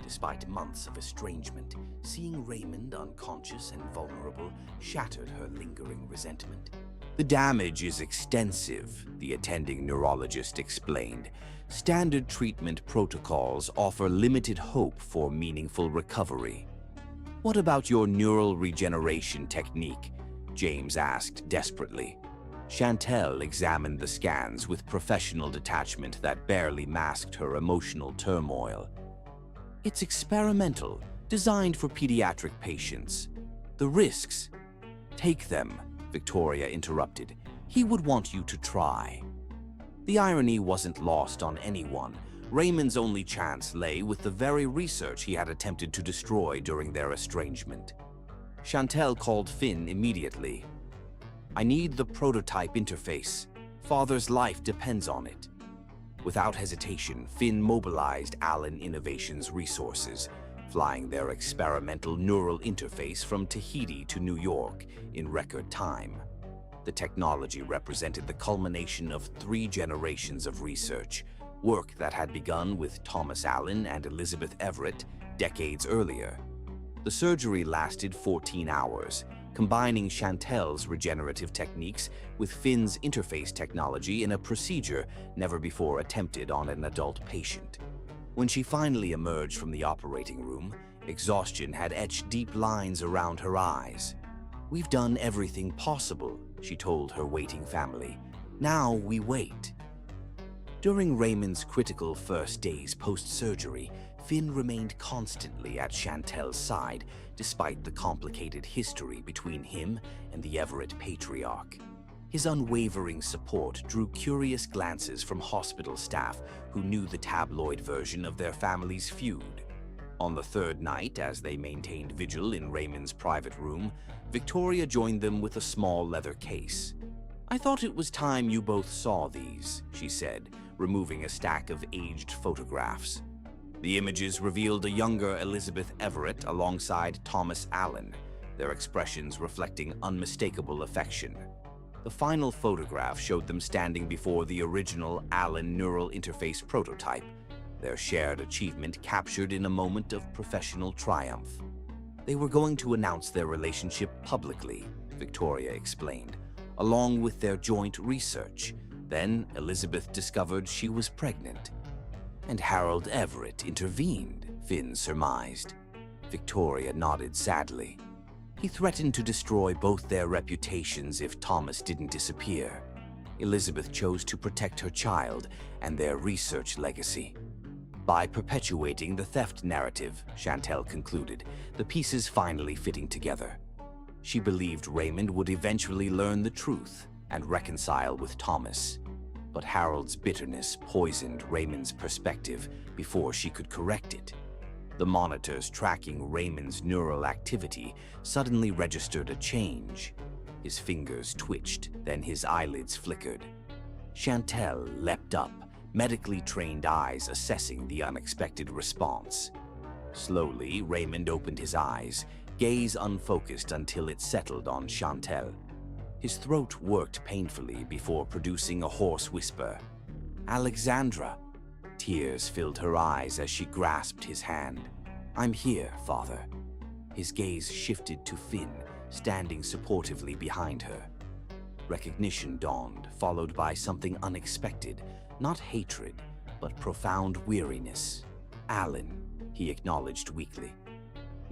Despite months of estrangement, seeing Raymond unconscious and vulnerable shattered her lingering resentment. The damage is extensive, the attending neurologist explained. Standard treatment protocols offer limited hope for meaningful recovery. What about your neural regeneration technique? James asked desperately. Chantel examined the scans with professional detachment that barely masked her emotional turmoil. It's experimental, designed for pediatric patients. The risks? Take them, Victoria interrupted. He would want you to try. The irony wasn't lost on anyone. Raymond's only chance lay with the very research he had attempted to destroy during their estrangement. Chantel called Finn immediately. I need the prototype interface. Father's life depends on it. Without hesitation, Finn mobilized Allen Innovations' resources, flying their experimental neural interface from Tahiti to New York in record time. The technology represented the culmination of 3 generations of research, work that had begun with Thomas Allen and Elizabeth Everett decades earlier. The surgery lasted 14 hours, combining Chantel's regenerative techniques with Finn's interface technology in a procedure never before attempted on an adult patient. When she finally emerged from the operating room, exhaustion had etched deep lines around her eyes. We've done everything possible, she told her waiting family. Now we wait. During Raymond's critical first days post-surgery, Finn remained constantly at Chantel's side, despite the complicated history between him and the Everett patriarch. His unwavering support drew curious glances from hospital staff who knew the tabloid version of their family's feud. On the 3rd night, as they maintained vigil in Raymond's private room, Victoria joined them with a small leather case. I thought it was time you both saw these, she said, removing a stack of aged photographs. The images revealed a younger Elizabeth Everett alongside Thomas Allen, their expressions reflecting unmistakable affection. The final photograph showed them standing before the original Allen neural interface prototype, their shared achievement captured in a moment of professional triumph. They were going to announce their relationship publicly, Victoria explained, along with their joint research. Then Elizabeth discovered she was pregnant. And Harold Everett intervened, Finn surmised. Victoria nodded sadly. He threatened to destroy both their reputations if Thomas didn't disappear. Elizabeth chose to protect her child and their research legacy. By perpetuating the theft narrative, Chantel concluded, the pieces finally fitting together. She believed Raymond would eventually learn the truth and reconcile with Thomas. But Harold's bitterness poisoned Raymond's perspective before she could correct it. The monitors tracking Raymond's neural activity suddenly registered a change. His fingers twitched, then his eyelids flickered. Chantel leapt up, medically trained eyes assessing the unexpected response. Slowly, Raymond opened his eyes, gaze unfocused until it settled on Chantel. His throat worked painfully before producing a hoarse whisper. Alexandra. Tears filled her eyes as she grasped his hand. I'm here, Father. His gaze shifted to Finn, standing supportively behind her. Recognition dawned, followed by something unexpected, not hatred, but profound weariness. Allen, he acknowledged weakly.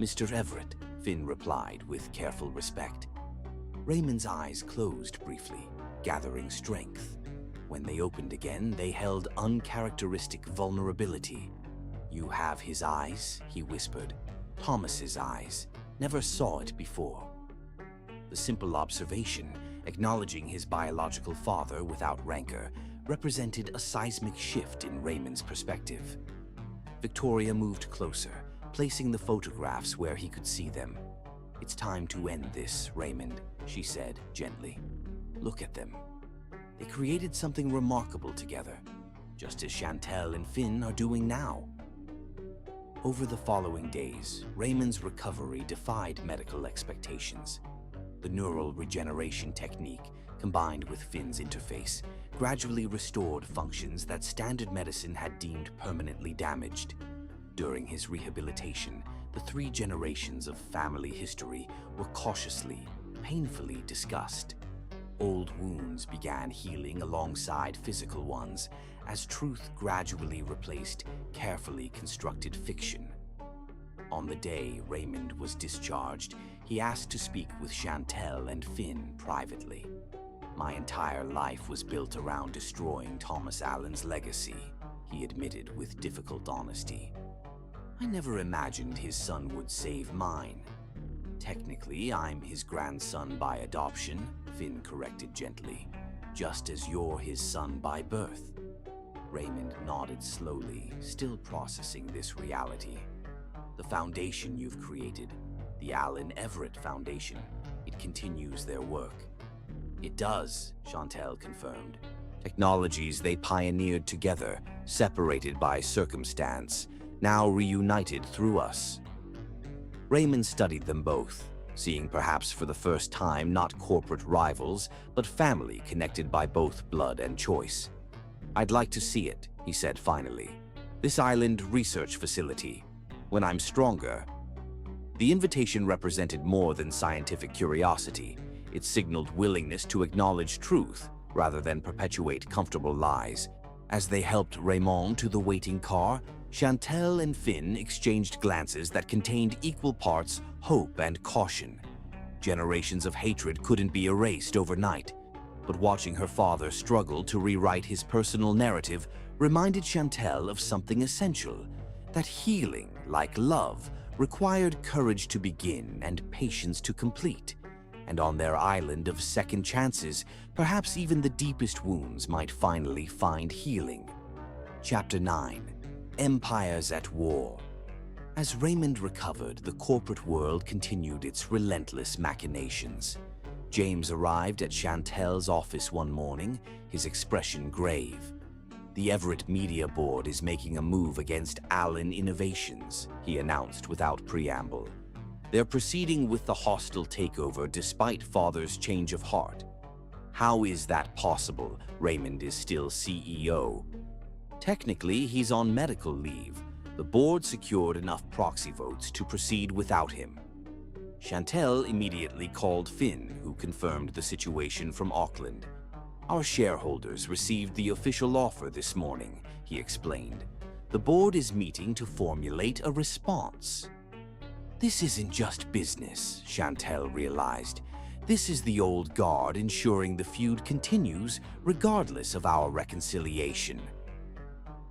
Mr. Everett, Finn replied with careful respect. Raymond's eyes closed briefly, gathering strength. When they opened again, they held uncharacteristic vulnerability. You have his eyes, he whispered. Thomas's eyes. Never saw it before. The simple observation, Acknowledging his biological father without rancor represented a seismic shift in Raymond's perspective. Victoria moved closer, placing the photographs where he could see them. "It's time to end this, Raymond," she said gently. "Look at them. They created something remarkable together, just as Chantel and Finn are doing now." Over the following days, Raymond's recovery defied medical expectations. The neural regeneration technique, combined with Finn's interface, gradually restored functions that standard medicine had deemed permanently damaged. During his rehabilitation, the 3 generations of family history were cautiously, painfully discussed. Old wounds began healing alongside physical ones, as truth gradually replaced carefully constructed fiction. On the day Raymond was discharged, he asked to speak with Chantel and Finn privately. "My entire life was built around destroying Thomas Allen's legacy," he admitted with difficult honesty. "I never imagined his son would save mine. Technically, I'm his grandson by adoption," Finn corrected gently, "just as you're his son by birth." Raymond nodded slowly, still processing this reality. "The foundation you've created, the Allen Everett Foundation, it continues their work." "It does," Chantel confirmed. "Technologies they pioneered together, separated by circumstance, now reunited through us." Raymond studied them both, seeing perhaps for the first time not corporate rivals, but family connected by both blood and choice. "I'd like to see it," he said finally. "This island research facility. When I'm stronger." The invitation represented more than scientific curiosity. It signaled willingness to acknowledge truth rather than perpetuate comfortable lies. As they helped Raymond to the waiting car, Chantel and Finn exchanged glances that contained equal parts hope and caution. Generations of hatred couldn't be erased overnight, but watching her father struggle to rewrite his personal narrative reminded Chantel of something essential: that healing, like love, required courage to begin and patience to complete. And on their island of second chances, perhaps even the deepest wounds might finally find healing. Chapter 9. Empires at War. As Raymond recovered, the corporate world continued its relentless machinations. James arrived at Chantel's office one morning, his expression grave. "The Everett Media Board is making a move against Allen Innovations," he announced without preamble. "They're proceeding with the hostile takeover despite father's change of heart." "How is that possible? Raymond is still CEO." "Technically, he's on medical leave. The board secured enough proxy votes to proceed without him." Chantel immediately called Finn, who confirmed the situation from Auckland. "Our shareholders received the official offer this morning," he explained. "The board is meeting to formulate a response." "This isn't just business," Chantel realized. "This is the old guard ensuring the feud continues regardless of our reconciliation."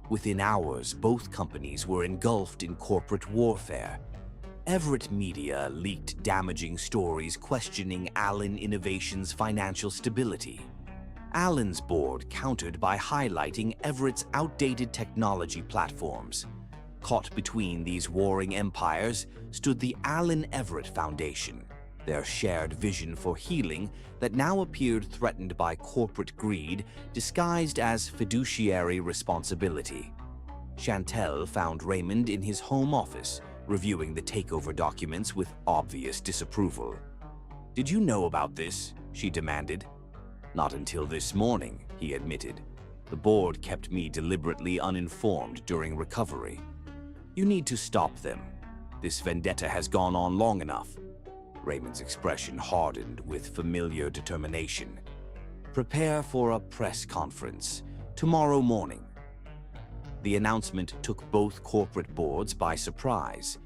Within hours, both companies were engulfed in corporate warfare. Everett Media leaked damaging stories questioning Allen Innovations' financial stability. Allen's board countered by highlighting Everett's outdated technology platforms. Caught between these warring empires stood the Allen Everett Foundation, their shared vision for healing that now appeared threatened by corporate greed disguised as fiduciary responsibility. Chantel found Raymond in his home office, reviewing the takeover documents with obvious disapproval. "Did you know about this?" she demanded. "Not until this morning," he admitted. "The board kept me deliberately uninformed during recovery." "You need to stop them. This vendetta has gone on long enough." Raymond's expression hardened with familiar determination. "Prepare for a press conference tomorrow morning." The announcement took both corporate boards by surprise.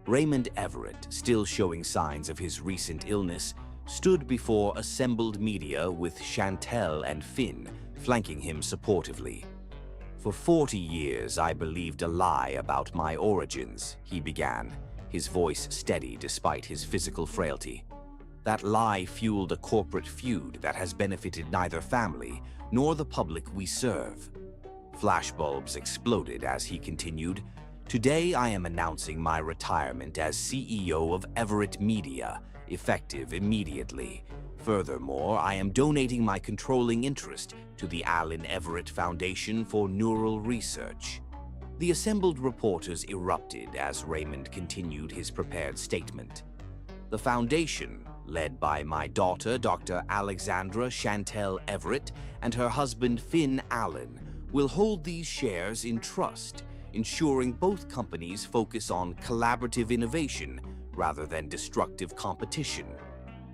Raymond Everett, still showing signs of his recent illness, stood before assembled media with Chantel and Finn flanking him supportively. "For 40 years, I believed a lie about my origins," he began, his voice steady despite his physical frailty. That lie fueled a corporate feud that has benefited neither family nor the public we serve. Flashbulbs exploded as he continued, "Today I am announcing my retirement as CEO of Everett Media, effective immediately. Furthermore, I am donating my controlling interest to the Allen Everett Foundation for Neural Research." The assembled reporters erupted as Raymond continued his prepared statement. "The foundation, led by my daughter, Dr. Alexandra Chantel Everett, and her husband, Finn Allen, will hold these shares in trust, ensuring both companies focus on collaborative innovation rather than destructive competition."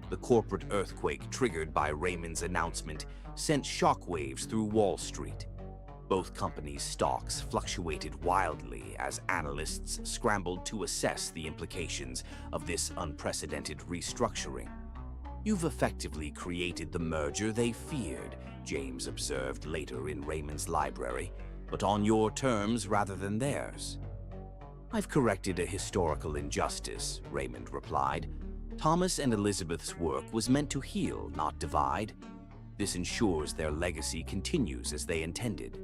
The corporate earthquake triggered by Raymond's announcement sent shockwaves through Wall Street. Both companies' stocks fluctuated wildly as analysts scrambled to assess the implications of this unprecedented restructuring. "You've effectively created the merger they feared," James observed later in Raymond's library, "but on your terms rather than theirs." "I've corrected a historical injustice," Raymond replied. "Thomas and Elizabeth's work was meant to heal, not divide. This ensures their legacy continues as they intended."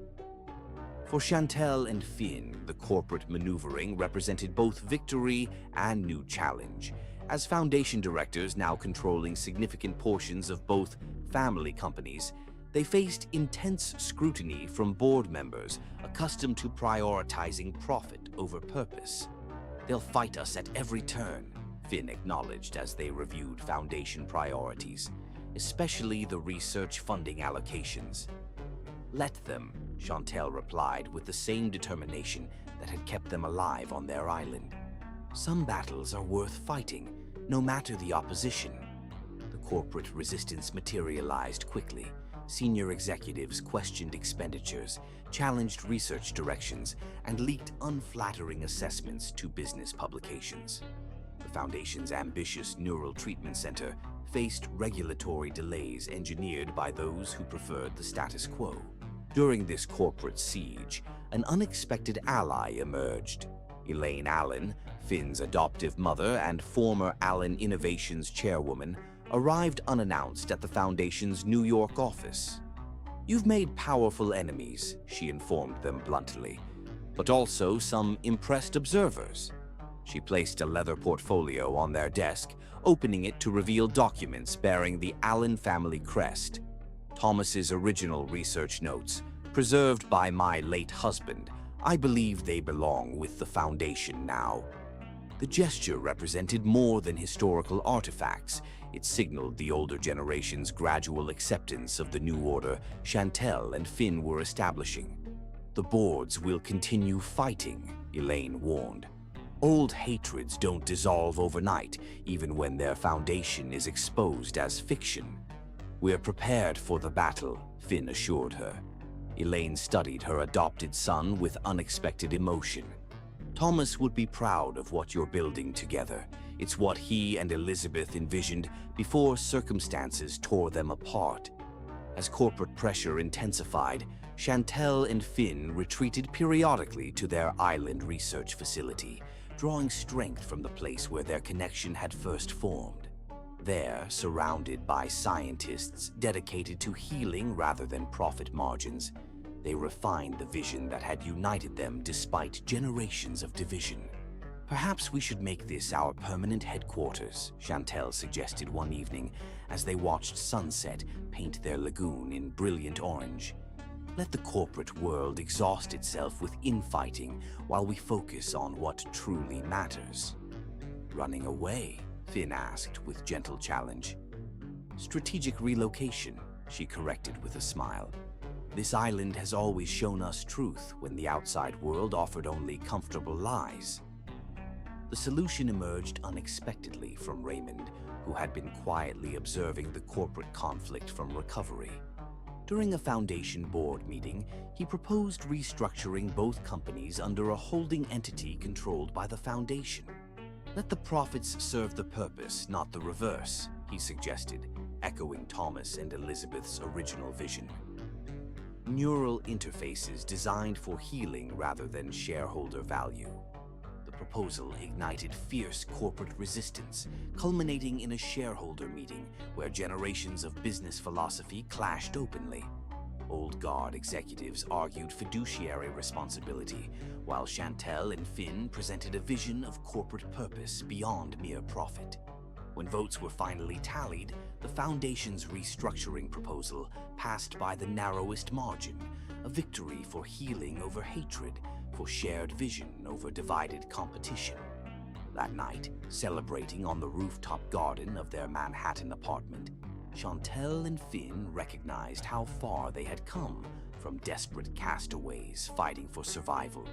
For Chantel and Finn, the corporate maneuvering represented both victory and new challenge, as foundation directors now controlling significant portions of both family companies. They faced intense scrutiny from board members accustomed to prioritizing profit over purpose. "They'll fight us at every turn," Finn acknowledged as they reviewed foundation priorities, especially the research funding allocations. "Let them," Chantel replied with the same determination that had kept them alive on their island. "Some battles are worth fighting, no matter the opposition." The corporate resistance materialized quickly. Senior executives questioned expenditures, challenged research directions, and leaked unflattering assessments to business publications. The Foundation's ambitious neural treatment center faced regulatory delays engineered by those who preferred the status quo. During this corporate siege, an unexpected ally emerged. Elaine Allen, Finn's adoptive mother and former Allen Innovations chairwoman, arrived unannounced at the Foundation's New York office. "You've made powerful enemies," she informed them bluntly, "but also some impressed observers." She placed a leather portfolio on their desk, opening it to reveal documents bearing the Allen family crest. "Thomas's original research notes, preserved by my late husband. I believe they belong with the Foundation now." The gesture represented more than historical artifacts. It signaled the older generation's gradual acceptance of the new order Chantel and Finn were establishing. "The boards will continue fighting," Elaine warned. "Old hatreds don't dissolve overnight, even when their foundation is exposed as fiction." "We're prepared for the battle," Finn assured her. Elaine studied her adopted son with unexpected emotion. "Thomas would be proud of what you're building together. It's what he and Elizabeth envisioned before circumstances tore them apart." As corporate pressure intensified, Chantel and Finn retreated periodically to their island research facility, drawing strength from the place where their connection had first formed. There, surrounded by scientists dedicated to healing rather than profit margins, they refined the vision that had united them despite generations of division. "Perhaps we should make this our permanent headquarters," Chantel suggested one evening as they watched sunset paint their lagoon in brilliant orange. "Let the corporate world exhaust itself with infighting while we focus on what truly matters." "Running away?" Finn asked with gentle challenge. "Strategic relocation," she corrected with a smile. "This island has always shown us truth when the outside world offered only comfortable lies." The solution emerged unexpectedly from Raymond, who had been quietly observing the corporate conflict from recovery. During a Foundation board meeting, he proposed restructuring both companies under a holding entity controlled by the Foundation. "Let the profits serve the purpose, not the reverse," he suggested, echoing Thomas and Elizabeth's original vision. Neural interfaces designed for healing rather than shareholder value. The proposal ignited fierce corporate resistance, culminating in a shareholder meeting where generations of business philosophy clashed openly. Old guard executives argued fiduciary responsibility, while Chantel and Finn presented a vision of corporate purpose beyond mere profit. When votes were finally tallied, the Foundation's restructuring proposal passed by the narrowest margin, a victory for healing over hatred, for shared vision over divided competition. That night, celebrating on the rooftop garden of their Manhattan apartment, Chantel and Finn recognized how far they had come from desperate castaways fighting for survival.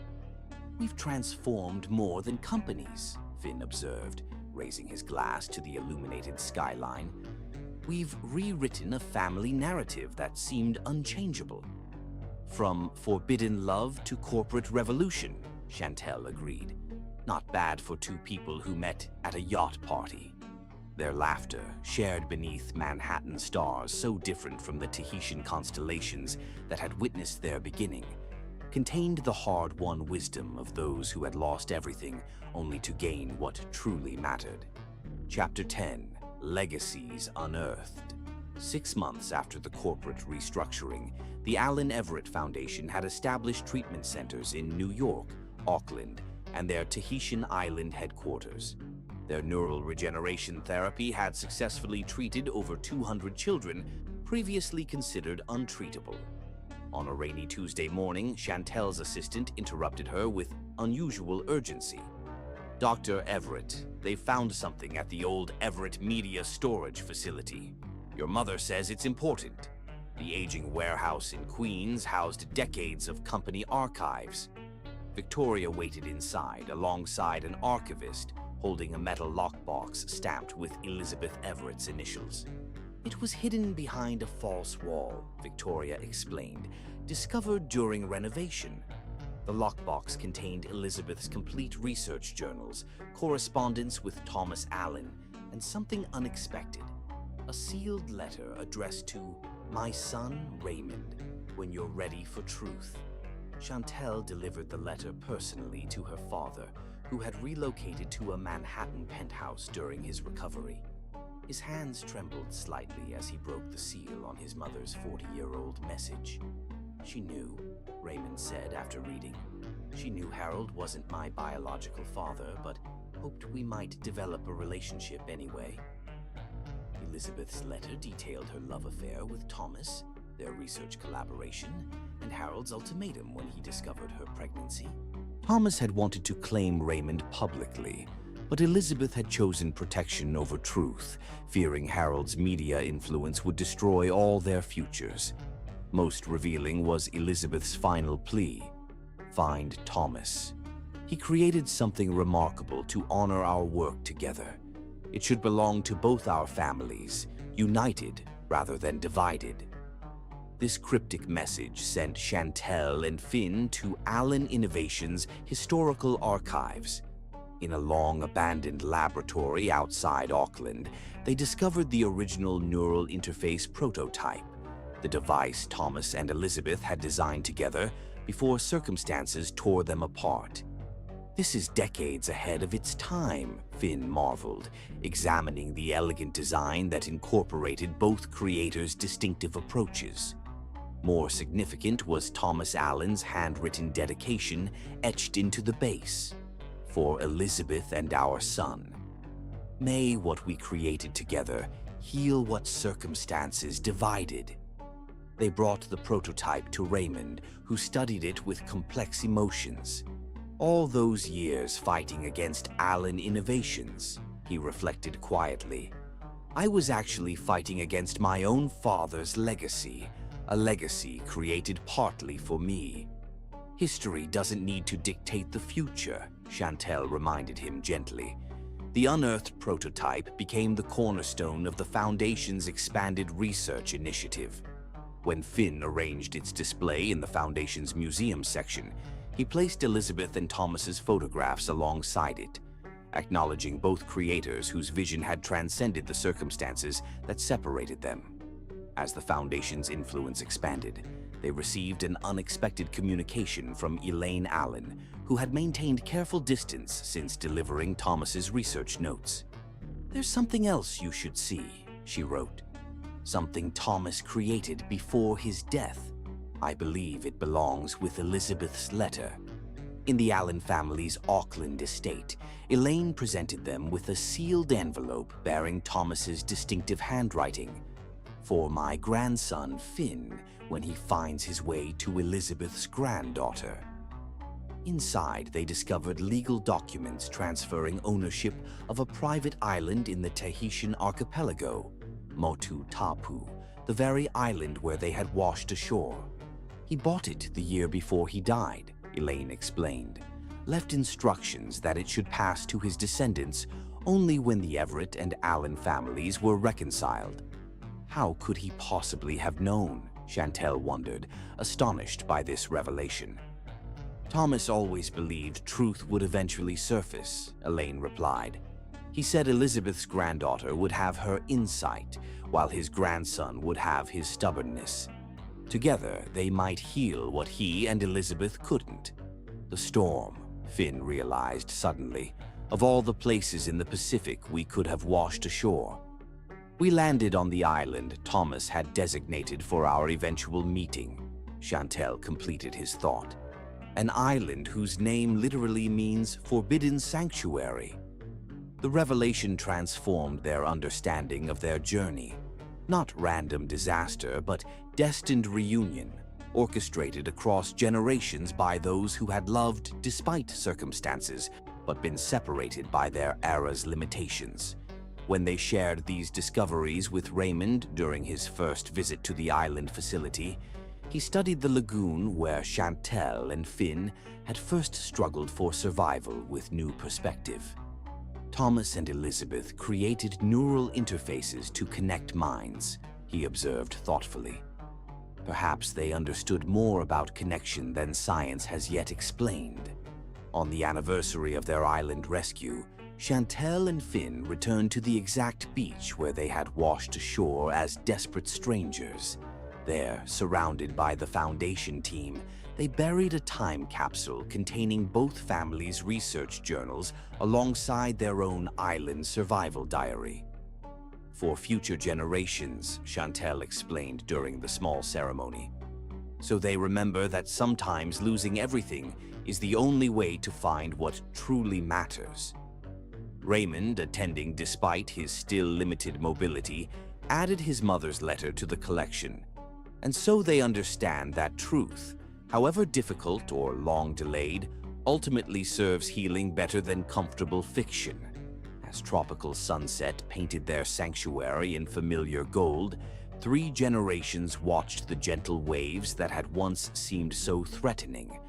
"We've transformed more than companies," Finn observed, raising his glass to the illuminated skyline. "We've rewritten a family narrative that seemed unchangeable." "From forbidden love to corporate revolution," Chantel agreed. "Not bad for two people who met at a yacht party." Their laughter, shared beneath Manhattan stars so different from the Tahitian constellations that had witnessed their beginning, contained the hard-won wisdom of those who had lost everything only to gain what truly mattered. Chapter 10: Legacies Unearthed. 6 months after the corporate restructuring, the Allen Everett Foundation had established treatment centers in New York, Auckland, and their Tahitian island headquarters. Their neural regeneration therapy had successfully treated over 200 children previously considered untreatable. On a rainy Tuesday morning, Chantel's assistant interrupted her with unusual urgency. "Dr. Everett, they found something at the old Everett Media Storage Facility. Your mother says it's important." The aging warehouse in Queens housed decades of company archives. Victoria waited inside alongside an archivist holding a metal lockbox stamped with Elizabeth Everett's initials. "It was hidden behind a false wall," Victoria explained, "discovered during renovation." The lockbox contained Elizabeth's complete research journals, correspondence with Thomas Allen, and something unexpected: a sealed letter addressed to "My son, Raymond, when you're ready for truth." Chantel delivered the letter personally to her father, who had relocated to a Manhattan penthouse during his recovery. His hands trembled slightly as he broke the seal on his mother's 40-year-old message. "She knew," Raymond said after reading. "She knew Harold wasn't my biological father, but hoped we might develop a relationship anyway." Elizabeth's letter detailed her love affair with Thomas, their research collaboration, and Harold's ultimatum when he discovered her pregnancy. Thomas had wanted to claim Raymond publicly, but Elizabeth had chosen protection over truth, fearing Harold's media influence would destroy all their futures. Most revealing was Elizabeth's final plea: find Thomas. He created something remarkable to honor our work together. It should belong to both our families, united rather than divided. This cryptic message sent Chantel and Finn to Allen Innovations' historical archives. In a long-abandoned laboratory outside Auckland, they discovered the original neural interface prototype, the device Thomas and Elizabeth had designed together before circumstances tore them apart. "This is decades ahead of its time," Finn marveled, examining the elegant design that incorporated both creators' distinctive approaches. More significant was Thomas Allen's handwritten dedication etched into the base: "For Elizabeth and our son. May what we created together heal what circumstances divided." They brought the prototype to Raymond, who studied it with complex emotions. "All those years fighting against Allen Innovations," he reflected quietly. "I was actually fighting against my own father's legacy, a legacy created partly for me." "History doesn't need to dictate the future," Chantel reminded him gently. The unearthed prototype became the cornerstone of the Foundation's expanded research initiative. When Finn arranged its display in the Foundation's museum section, he placed Elizabeth and Thomas's photographs alongside it, acknowledging both creators whose vision had transcended the circumstances that separated them. As the Foundation's influence expanded, they received an unexpected communication from Elaine Allen, who had maintained careful distance since delivering Thomas's research notes. "There's something else you should see," she wrote. "Something Thomas created before his death. I believe it belongs with Elizabeth's letter." In the Allen family's Auckland estate, Elaine presented them with a sealed envelope bearing Thomas's distinctive handwriting. "For my grandson, Finn, when he finds his way to Elizabeth's granddaughter." Inside, they discovered legal documents transferring ownership of a private island in the Tahitian archipelago, Motu Tapu, the very island where they had washed ashore. "He bought it the year before he died," Elaine explained, "left instructions that it should pass to his descendants only when the Everett and Allen families were reconciled." How could he possibly have known? Chantel wondered, astonished by this revelation. "Thomas always believed truth would eventually surface," Elaine replied. "He said Elizabeth's granddaughter would have her insight, while his grandson would have his stubbornness. Together, they might heal what he and Elizabeth couldn't." The storm, Finn realized suddenly. Of all the places in the Pacific we could have washed ashore. "We landed on the island Thomas had designated for our eventual meeting," Chantel completed his thought. "An island whose name literally means forbidden sanctuary." The revelation transformed their understanding of their journey. Not random disaster, but destined reunion, orchestrated across generations by those who had loved despite circumstances, but been separated by their era's limitations. When they shared these discoveries with Raymond during his first visit to the island facility, he studied the lagoon where Chantel and Finn had first struggled for survival with new perspective. "Thomas and Elizabeth created neural interfaces to connect minds," he observed thoughtfully. "Perhaps they understood more about connection than science has yet explained." On the anniversary of their island rescue, Chantel and Finn returned to the exact beach where they had washed ashore as desperate strangers. There, surrounded by the Foundation team, they buried a time capsule containing both families' research journals alongside their own island survival diary. "For future generations," Chantel explained during the small ceremony. "So they remember that sometimes losing everything is the only way to find what truly matters." Raymond, attending despite his still limited mobility, added his mother's letter to the collection. And so they understand that truth, however difficult or long delayed, ultimately serves healing better than comfortable fiction. As tropical sunset painted their sanctuary in familiar gold, 3 generations watched the gentle waves that had once seemed so threatening.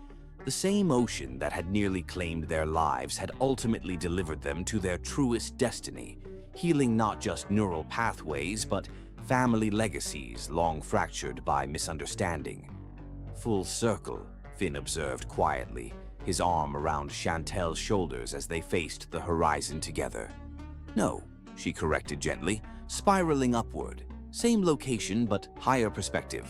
The same ocean that had nearly claimed their lives had ultimately delivered them to their truest destiny, healing not just neural pathways, but family legacies long fractured by misunderstanding. "Full circle," Finn observed quietly, his arm around Chantel's shoulders as they faced the horizon together. "No," she corrected gently, spiraling upward. "Same location, but higher perspective."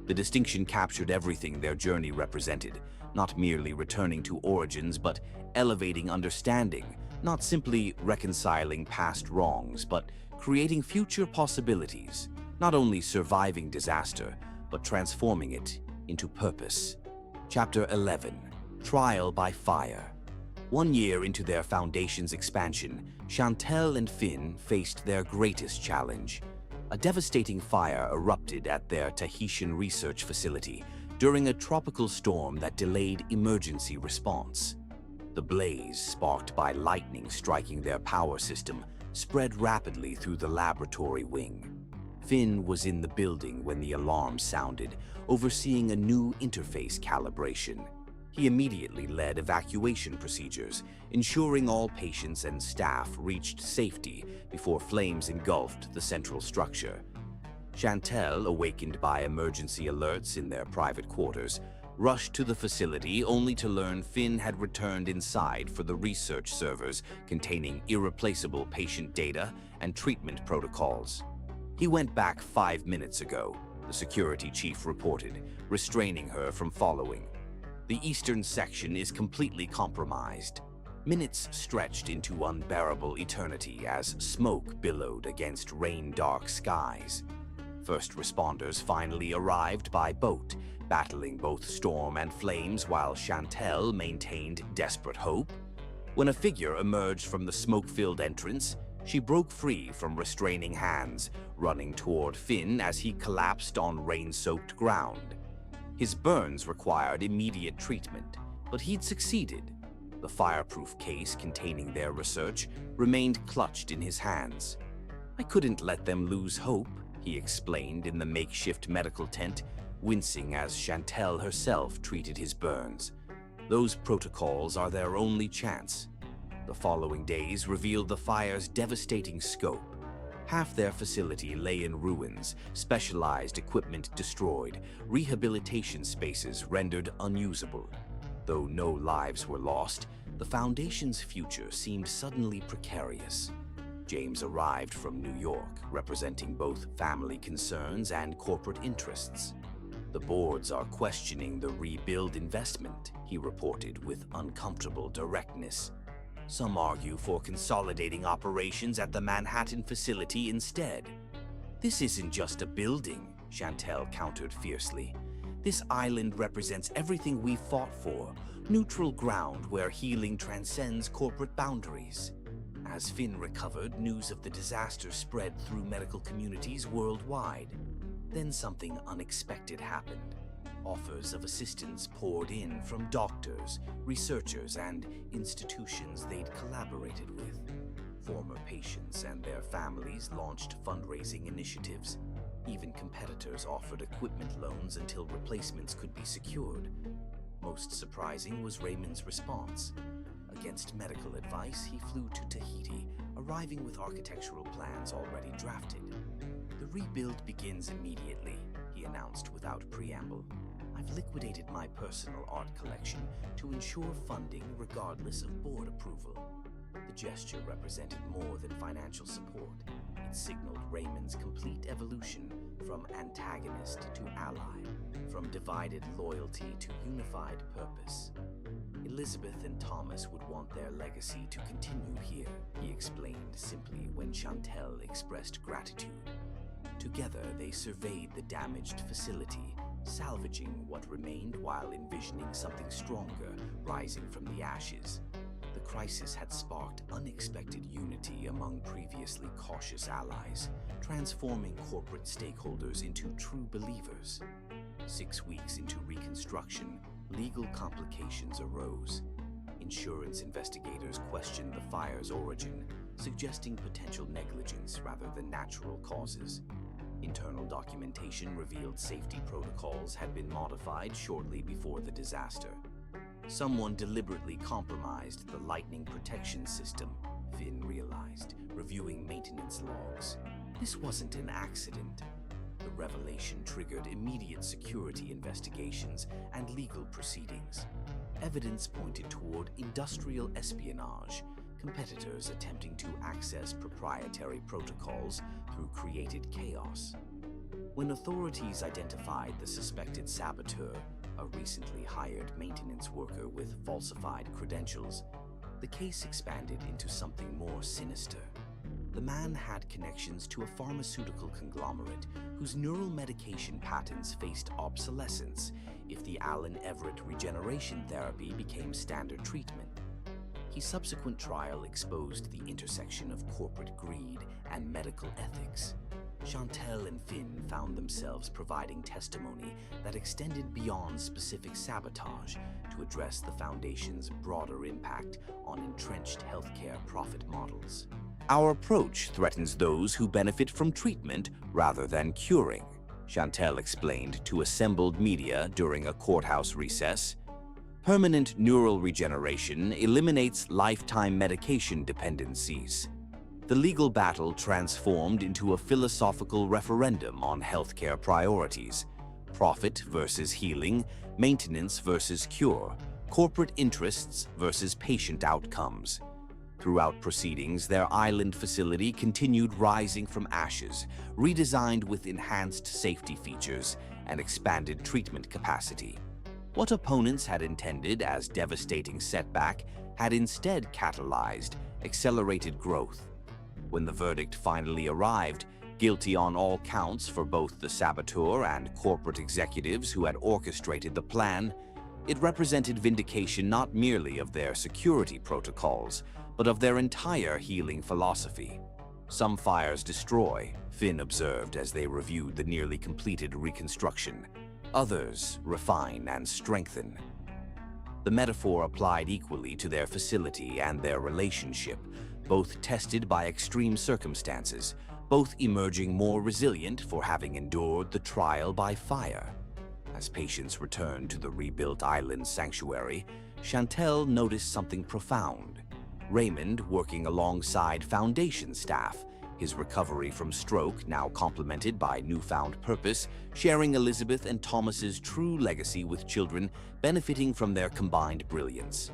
The distinction captured everything their journey represented, not merely returning to origins, but elevating understanding, not simply reconciling past wrongs, but creating future possibilities, not only surviving disaster, but transforming it into purpose. Chapter 11. Trial by Fire. 1 year into their Foundation's expansion, Chantel and Finn faced their greatest challenge. A devastating fire erupted at their Tahitian research facility during a tropical storm that delayed emergency response. The blaze, sparked by lightning striking their power system, spread rapidly through the laboratory wing. Finn was in the building when the alarm sounded, overseeing a new interface calibration. He immediately led evacuation procedures, ensuring all patients and staff reached safety before flames engulfed the central structure. Chantel, awakened by emergency alerts in their private quarters, rushed to the facility only to learn Finn had returned inside for the research servers containing irreplaceable patient data and treatment protocols. He went back 5 minutes ago, the security chief reported, restraining her from following. The eastern section is completely compromised. Minutes stretched into unbearable eternity as smoke billowed against rain-dark skies. First responders finally arrived by boat, battling both storm and flames while Chantel maintained desperate hope. When a figure emerged from the smoke-filled entrance, she broke free from restraining hands, running toward Finn as he collapsed on rain-soaked ground. His burns required immediate treatment, but he'd succeeded. The fireproof case containing their research remained clutched in his hands. "I couldn't let them lose hope," he explained in the makeshift medical tent, wincing as Chantel herself treated his burns. "Those protocols are their only chance." The following days revealed the fire's devastating scope. Half their facility lay in ruins, specialized equipment destroyed, rehabilitation spaces rendered unusable. Though no lives were lost, the Foundation's future seemed suddenly precarious. James arrived from New York, representing both family concerns and corporate interests. "The boards are questioning the rebuild investment," he reported with uncomfortable directness. "Some argue for consolidating operations at the Manhattan facility instead." "This isn't just a building," Chantel countered fiercely. "This island represents everything we fought for, neutral ground where healing transcends corporate boundaries." As Finn recovered, news of the disaster spread through medical communities worldwide. Then something unexpected happened. Offers of assistance poured in from doctors, researchers, and institutions they'd collaborated with. Former patients and their families launched fundraising initiatives. Even competitors offered equipment loans until replacements could be secured. Most surprising was Raymond's response. Against medical advice, he flew to Tahiti, arriving with architectural plans already drafted. "The rebuild begins immediately," he announced without preamble. "I've liquidated my personal art collection to ensure funding regardless of board approval." The gesture represented more than financial support. It signaled Raymond's complete evolution from antagonist to ally, from divided loyalty to unified purpose. "Elizabeth and Thomas would want their legacy to continue here," he explained simply when Chantel expressed gratitude. Together, they surveyed the damaged facility, salvaging what remained while envisioning something stronger rising from the ashes. The crisis had sparked unexpected unity among previously cautious allies, transforming corporate stakeholders into true believers. 6 weeks into reconstruction, legal complications arose. Insurance investigators questioned the fire's origin, suggesting potential negligence rather than natural causes. Internal documentation revealed safety protocols had been modified shortly before the disaster. Someone deliberately compromised the lightning protection system, Finn realized, reviewing maintenance logs. This wasn't an accident. The revelation triggered immediate security investigations and legal proceedings. Evidence pointed toward industrial espionage, competitors attempting to access proprietary protocols through created chaos. When authorities identified the suspected saboteur, a recently hired maintenance worker with falsified credentials, the case expanded into something more sinister. The man had connections to a pharmaceutical conglomerate whose neural medication patents faced obsolescence if the Alan Everett regeneration therapy became standard treatment. His subsequent trial exposed the intersection of corporate greed and medical ethics. Chantel and Finn found themselves providing testimony that extended beyond specific sabotage to address the Foundation's broader impact on entrenched healthcare profit models. "Our approach threatens those who benefit from treatment rather than curing," Chantel explained to assembled media during a courthouse recess. "Permanent neural regeneration eliminates lifetime medication dependencies." The legal battle transformed into a philosophical referendum on healthcare priorities: profit versus healing, maintenance versus cure, corporate interests versus patient outcomes. Throughout proceedings, their island facility continued rising from ashes, redesigned with enhanced safety features and expanded treatment capacity. What opponents had intended as devastating setback had instead catalyzed accelerated growth. When the verdict finally arrived, guilty on all counts for both the saboteur and corporate executives who had orchestrated the plan, it represented vindication not merely of their security protocols, but of their entire healing philosophy. Some fires destroy, Finn observed as they reviewed the nearly completed reconstruction. Others refine and strengthen. The metaphor applied equally to their facility and their relationship, both tested by extreme circumstances, both emerging more resilient for having endured the trial by fire. As patients returned to the rebuilt island sanctuary, Chantel noticed something profound. Raymond, working alongside Foundation staff, his recovery from stroke now complemented by newfound purpose, sharing Elizabeth and Thomas's true legacy with children benefiting from their combined brilliance.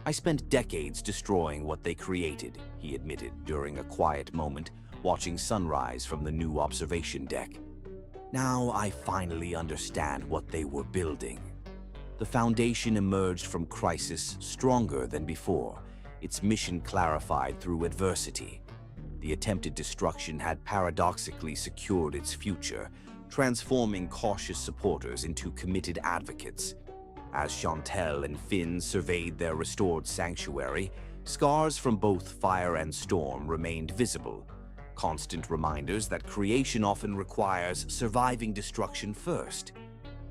"I spent decades destroying what they created," he admitted during a quiet moment, watching sunrise from the new observation deck. "Now I finally understand what they were building." The Foundation emerged from crisis stronger than before, its mission clarified through adversity. The attempted destruction had paradoxically secured its future, transforming cautious supporters into committed advocates. As Chantel and Finn surveyed their restored sanctuary, scars from both fire and storm remained visible, constant reminders that creation often requires surviving destruction first.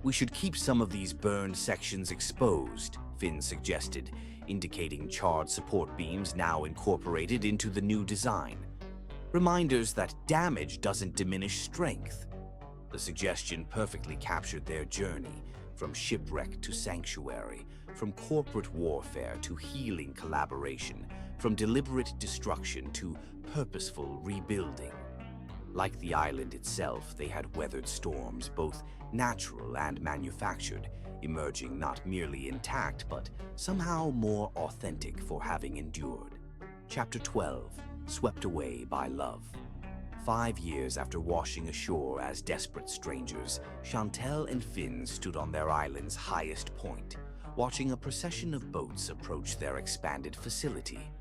"We should keep some of these burned sections exposed," Finn suggested, indicating charred support beams now incorporated into the new design. Reminders that damage doesn't diminish strength. The suggestion perfectly captured their journey, from shipwreck to sanctuary, from corporate warfare to healing collaboration, from deliberate destruction to purposeful rebuilding. Like the island itself, they had weathered storms, both natural and manufactured, emerging not merely intact but somehow more authentic for having endured. Chapter 12. Swept Away by Love. 5 years after washing ashore as desperate strangers, Chantel and Finn stood on their island's highest point, watching a procession of boats approach their expanded facility.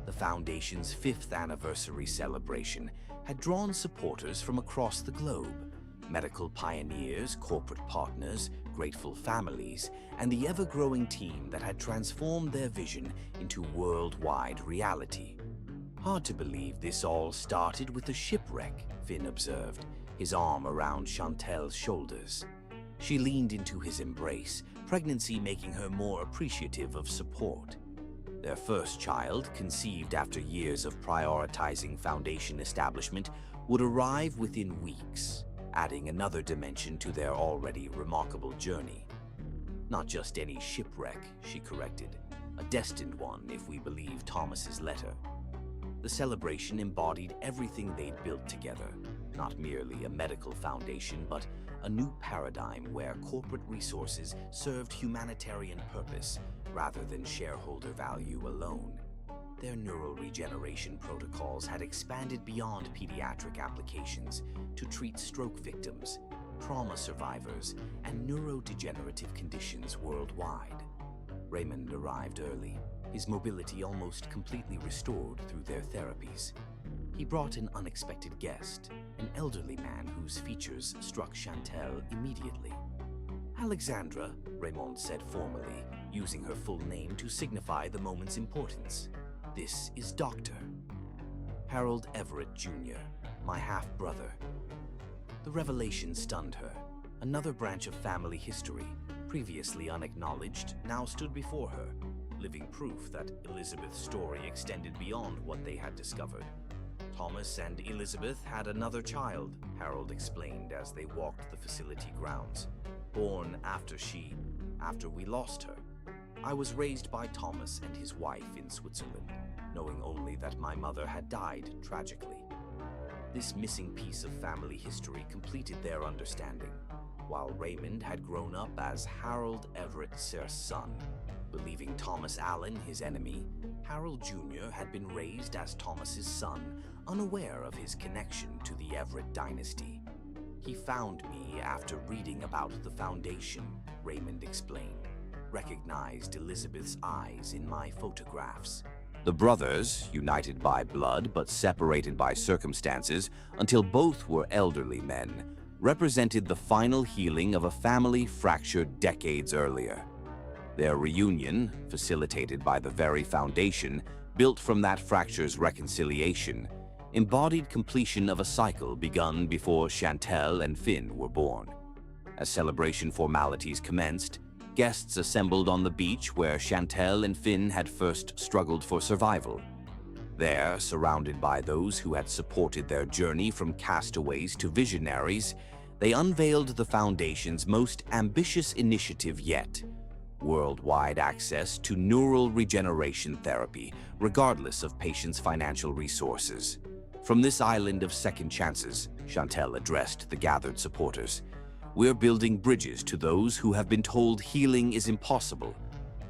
The Foundation's 5th anniversary celebration had drawn supporters from across the globe: medical pioneers, corporate partners, grateful families, and the ever-growing team that had transformed their vision into worldwide reality. "Hard to believe this all started with a shipwreck," Finn observed, his arm around Chantel's shoulders. She leaned into his embrace, pregnancy making her more appreciative of support. Their first child, conceived after years of prioritizing Foundation establishment, would arrive within weeks, adding another dimension to their already remarkable journey. "Not just any shipwreck," she corrected, "a destined one if we believe Thomas's letter." The celebration embodied everything they'd built together, not merely a medical foundation, but a new paradigm where corporate resources served humanitarian purpose rather than shareholder value alone. Their neural regeneration protocols had expanded beyond pediatric applications to treat stroke victims, trauma survivors, and neurodegenerative conditions worldwide. Raymond arrived early, his mobility almost completely restored through their therapies. He brought an unexpected guest, an elderly man whose features struck Chantel immediately. "Alexandra," Raymond said formally, using her full name to signify the moment's importance. "This is Dr. Harold Everett Jr., my half-brother." The revelation stunned her. Another branch of family history, previously unacknowledged, now stood before her, living proof that Elizabeth's story extended beyond what they had discovered. "Thomas and Elizabeth had another child," Harold explained as they walked the facility grounds. "Born after we lost her. I was raised by Thomas and his wife in Switzerland, knowing only that my mother had died tragically." This missing piece of family history completed their understanding. While Raymond had grown up as Harold Everett's son, Believing Thomas Allen his enemy, Harold Jr. had been raised as Thomas's son, unaware of his connection to the Everett dynasty. "He found me after reading about the Foundation," Raymond explained. "Recognized Elizabeth's eyes in my photographs." The brothers, united by blood but separated by circumstances until both were elderly men, represented the final healing of a family fractured decades earlier. Their reunion, facilitated by the very foundation built from that fracture's reconciliation, embodied completion of a cycle begun before Chantal and Finn were born. As celebration formalities commenced, guests assembled on the beach where Chantal and Finn had first struggled for survival. There, surrounded by those who had supported their journey from castaways to visionaries, they unveiled the Foundation's most ambitious initiative yet: worldwide access to neural regeneration therapy, regardless of patients' financial resources. "From this island of second chances," Chantal addressed the gathered supporters, "we're building bridges to those who have been told healing is impossible,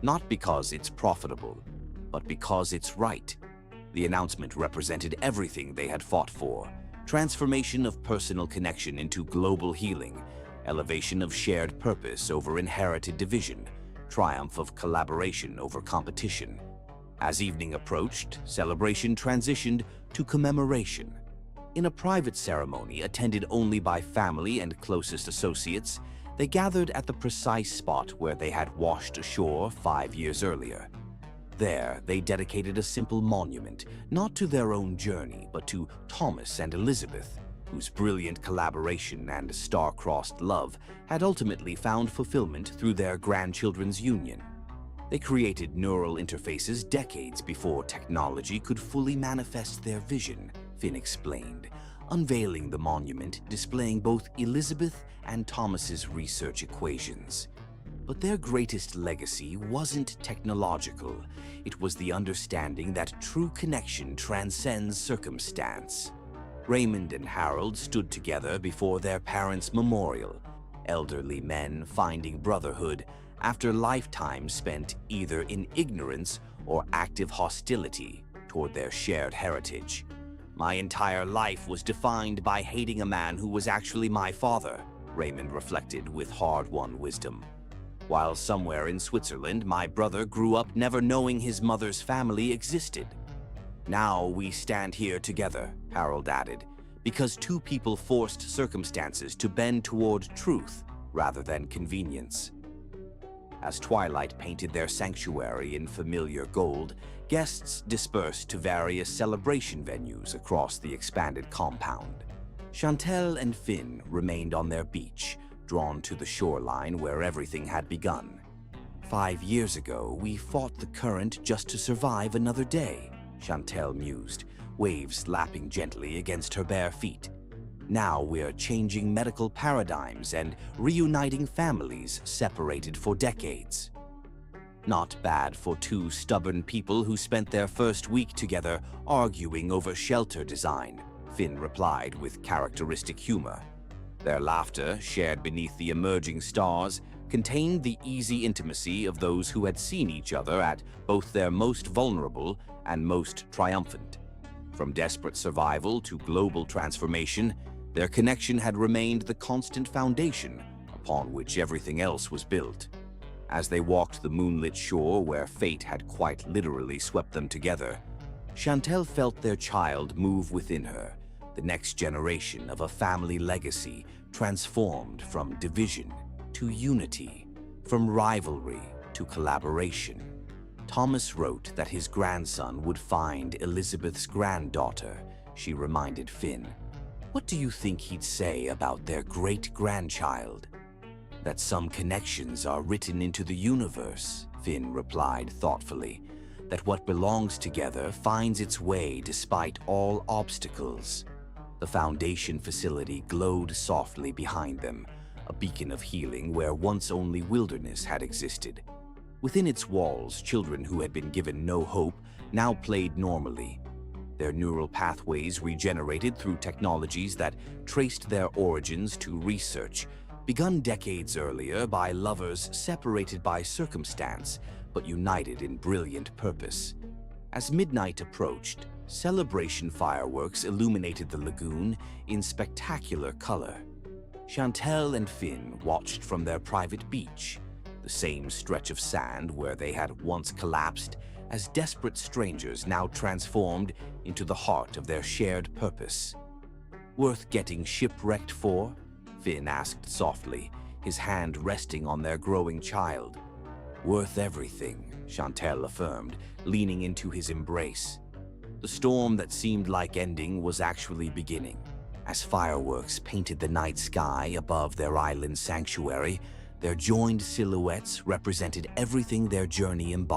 not because it's profitable, but because it's right." The announcement represented everything they had fought for: transformation of personal connection into global healing, elevation of shared purpose over inherited division, triumph of collaboration over competition. As evening approached, celebration transitioned to commemoration. In a private ceremony attended only by family and closest associates, they gathered at the precise spot where they had washed ashore 5 years earlier. There, they dedicated a simple monument, not to their own journey, but to Thomas and Elizabeth, whose brilliant collaboration and star-crossed love had ultimately found fulfillment through their grandchildren's union. They created neural interfaces decades before technology could fully manifest their vision, Finn explained, unveiling the monument displaying both Elizabeth and Thomas's research equations. But their greatest legacy wasn't technological. It was the understanding that true connection transcends circumstance. Raymond and Harold stood together before their parents' memorial, elderly men finding brotherhood after lifetimes spent either in ignorance or active hostility toward their shared heritage. "My entire life was defined by hating a man who was actually my father," Raymond reflected with hard-won wisdom. "While somewhere in Switzerland, my brother grew up never knowing his mother's family existed. Now we stand here together," Harold added, "because two people forced circumstances to bend toward truth rather than convenience." As twilight painted their sanctuary in familiar gold, guests dispersed to various celebration venues across the expanded compound. Chantal and Finn remained on their beach, drawn to the shoreline where everything had begun. 5 years ago, we fought the current just to survive another day," Chantal mused, waves lapping gently against her bare feet. "Now we're changing medical paradigms and reuniting families separated for decades." "Not bad for two stubborn people who spent their first week together arguing over shelter design," Finn replied with characteristic humor. Their laughter, shared beneath the emerging stars, contained the easy intimacy of those who had seen each other at both their most vulnerable and most triumphant. From desperate survival to global transformation, their connection had remained the constant foundation upon which everything else was built. As they walked the moonlit shore where fate had quite literally swept them together, Chantal felt their child move within her, the next generation of a family legacy transformed from division to unity, from rivalry to collaboration. Thomas wrote that his grandson would find Elizabeth's granddaughter, she reminded Finn. "What do you think he'd say about their great-grandchild?" "That some connections are written into the universe," Finn replied thoughtfully. "That what belongs together finds its way despite all obstacles." The Foundation facility glowed softly behind them, a beacon of healing where once only wilderness had existed. Within its walls, children who had been given no hope now played normally. Their neural pathways regenerated through technologies that traced their origins to research, begun decades earlier by lovers separated by circumstance, but united in brilliant purpose. As midnight approached, celebration fireworks illuminated the lagoon in spectacular color. Chantel and Finn watched from their private beach, the same stretch of sand where they had once collapsed as desperate strangers now transformed into the heart of their shared purpose. "Worth getting shipwrecked for?" Finn asked softly, his hand resting on their growing child. "Worth everything," Chantel affirmed, leaning into his embrace. The storm that seemed like ending was actually beginning. As fireworks painted the night sky above their island sanctuary, their joined silhouettes represented everything their journey embodied.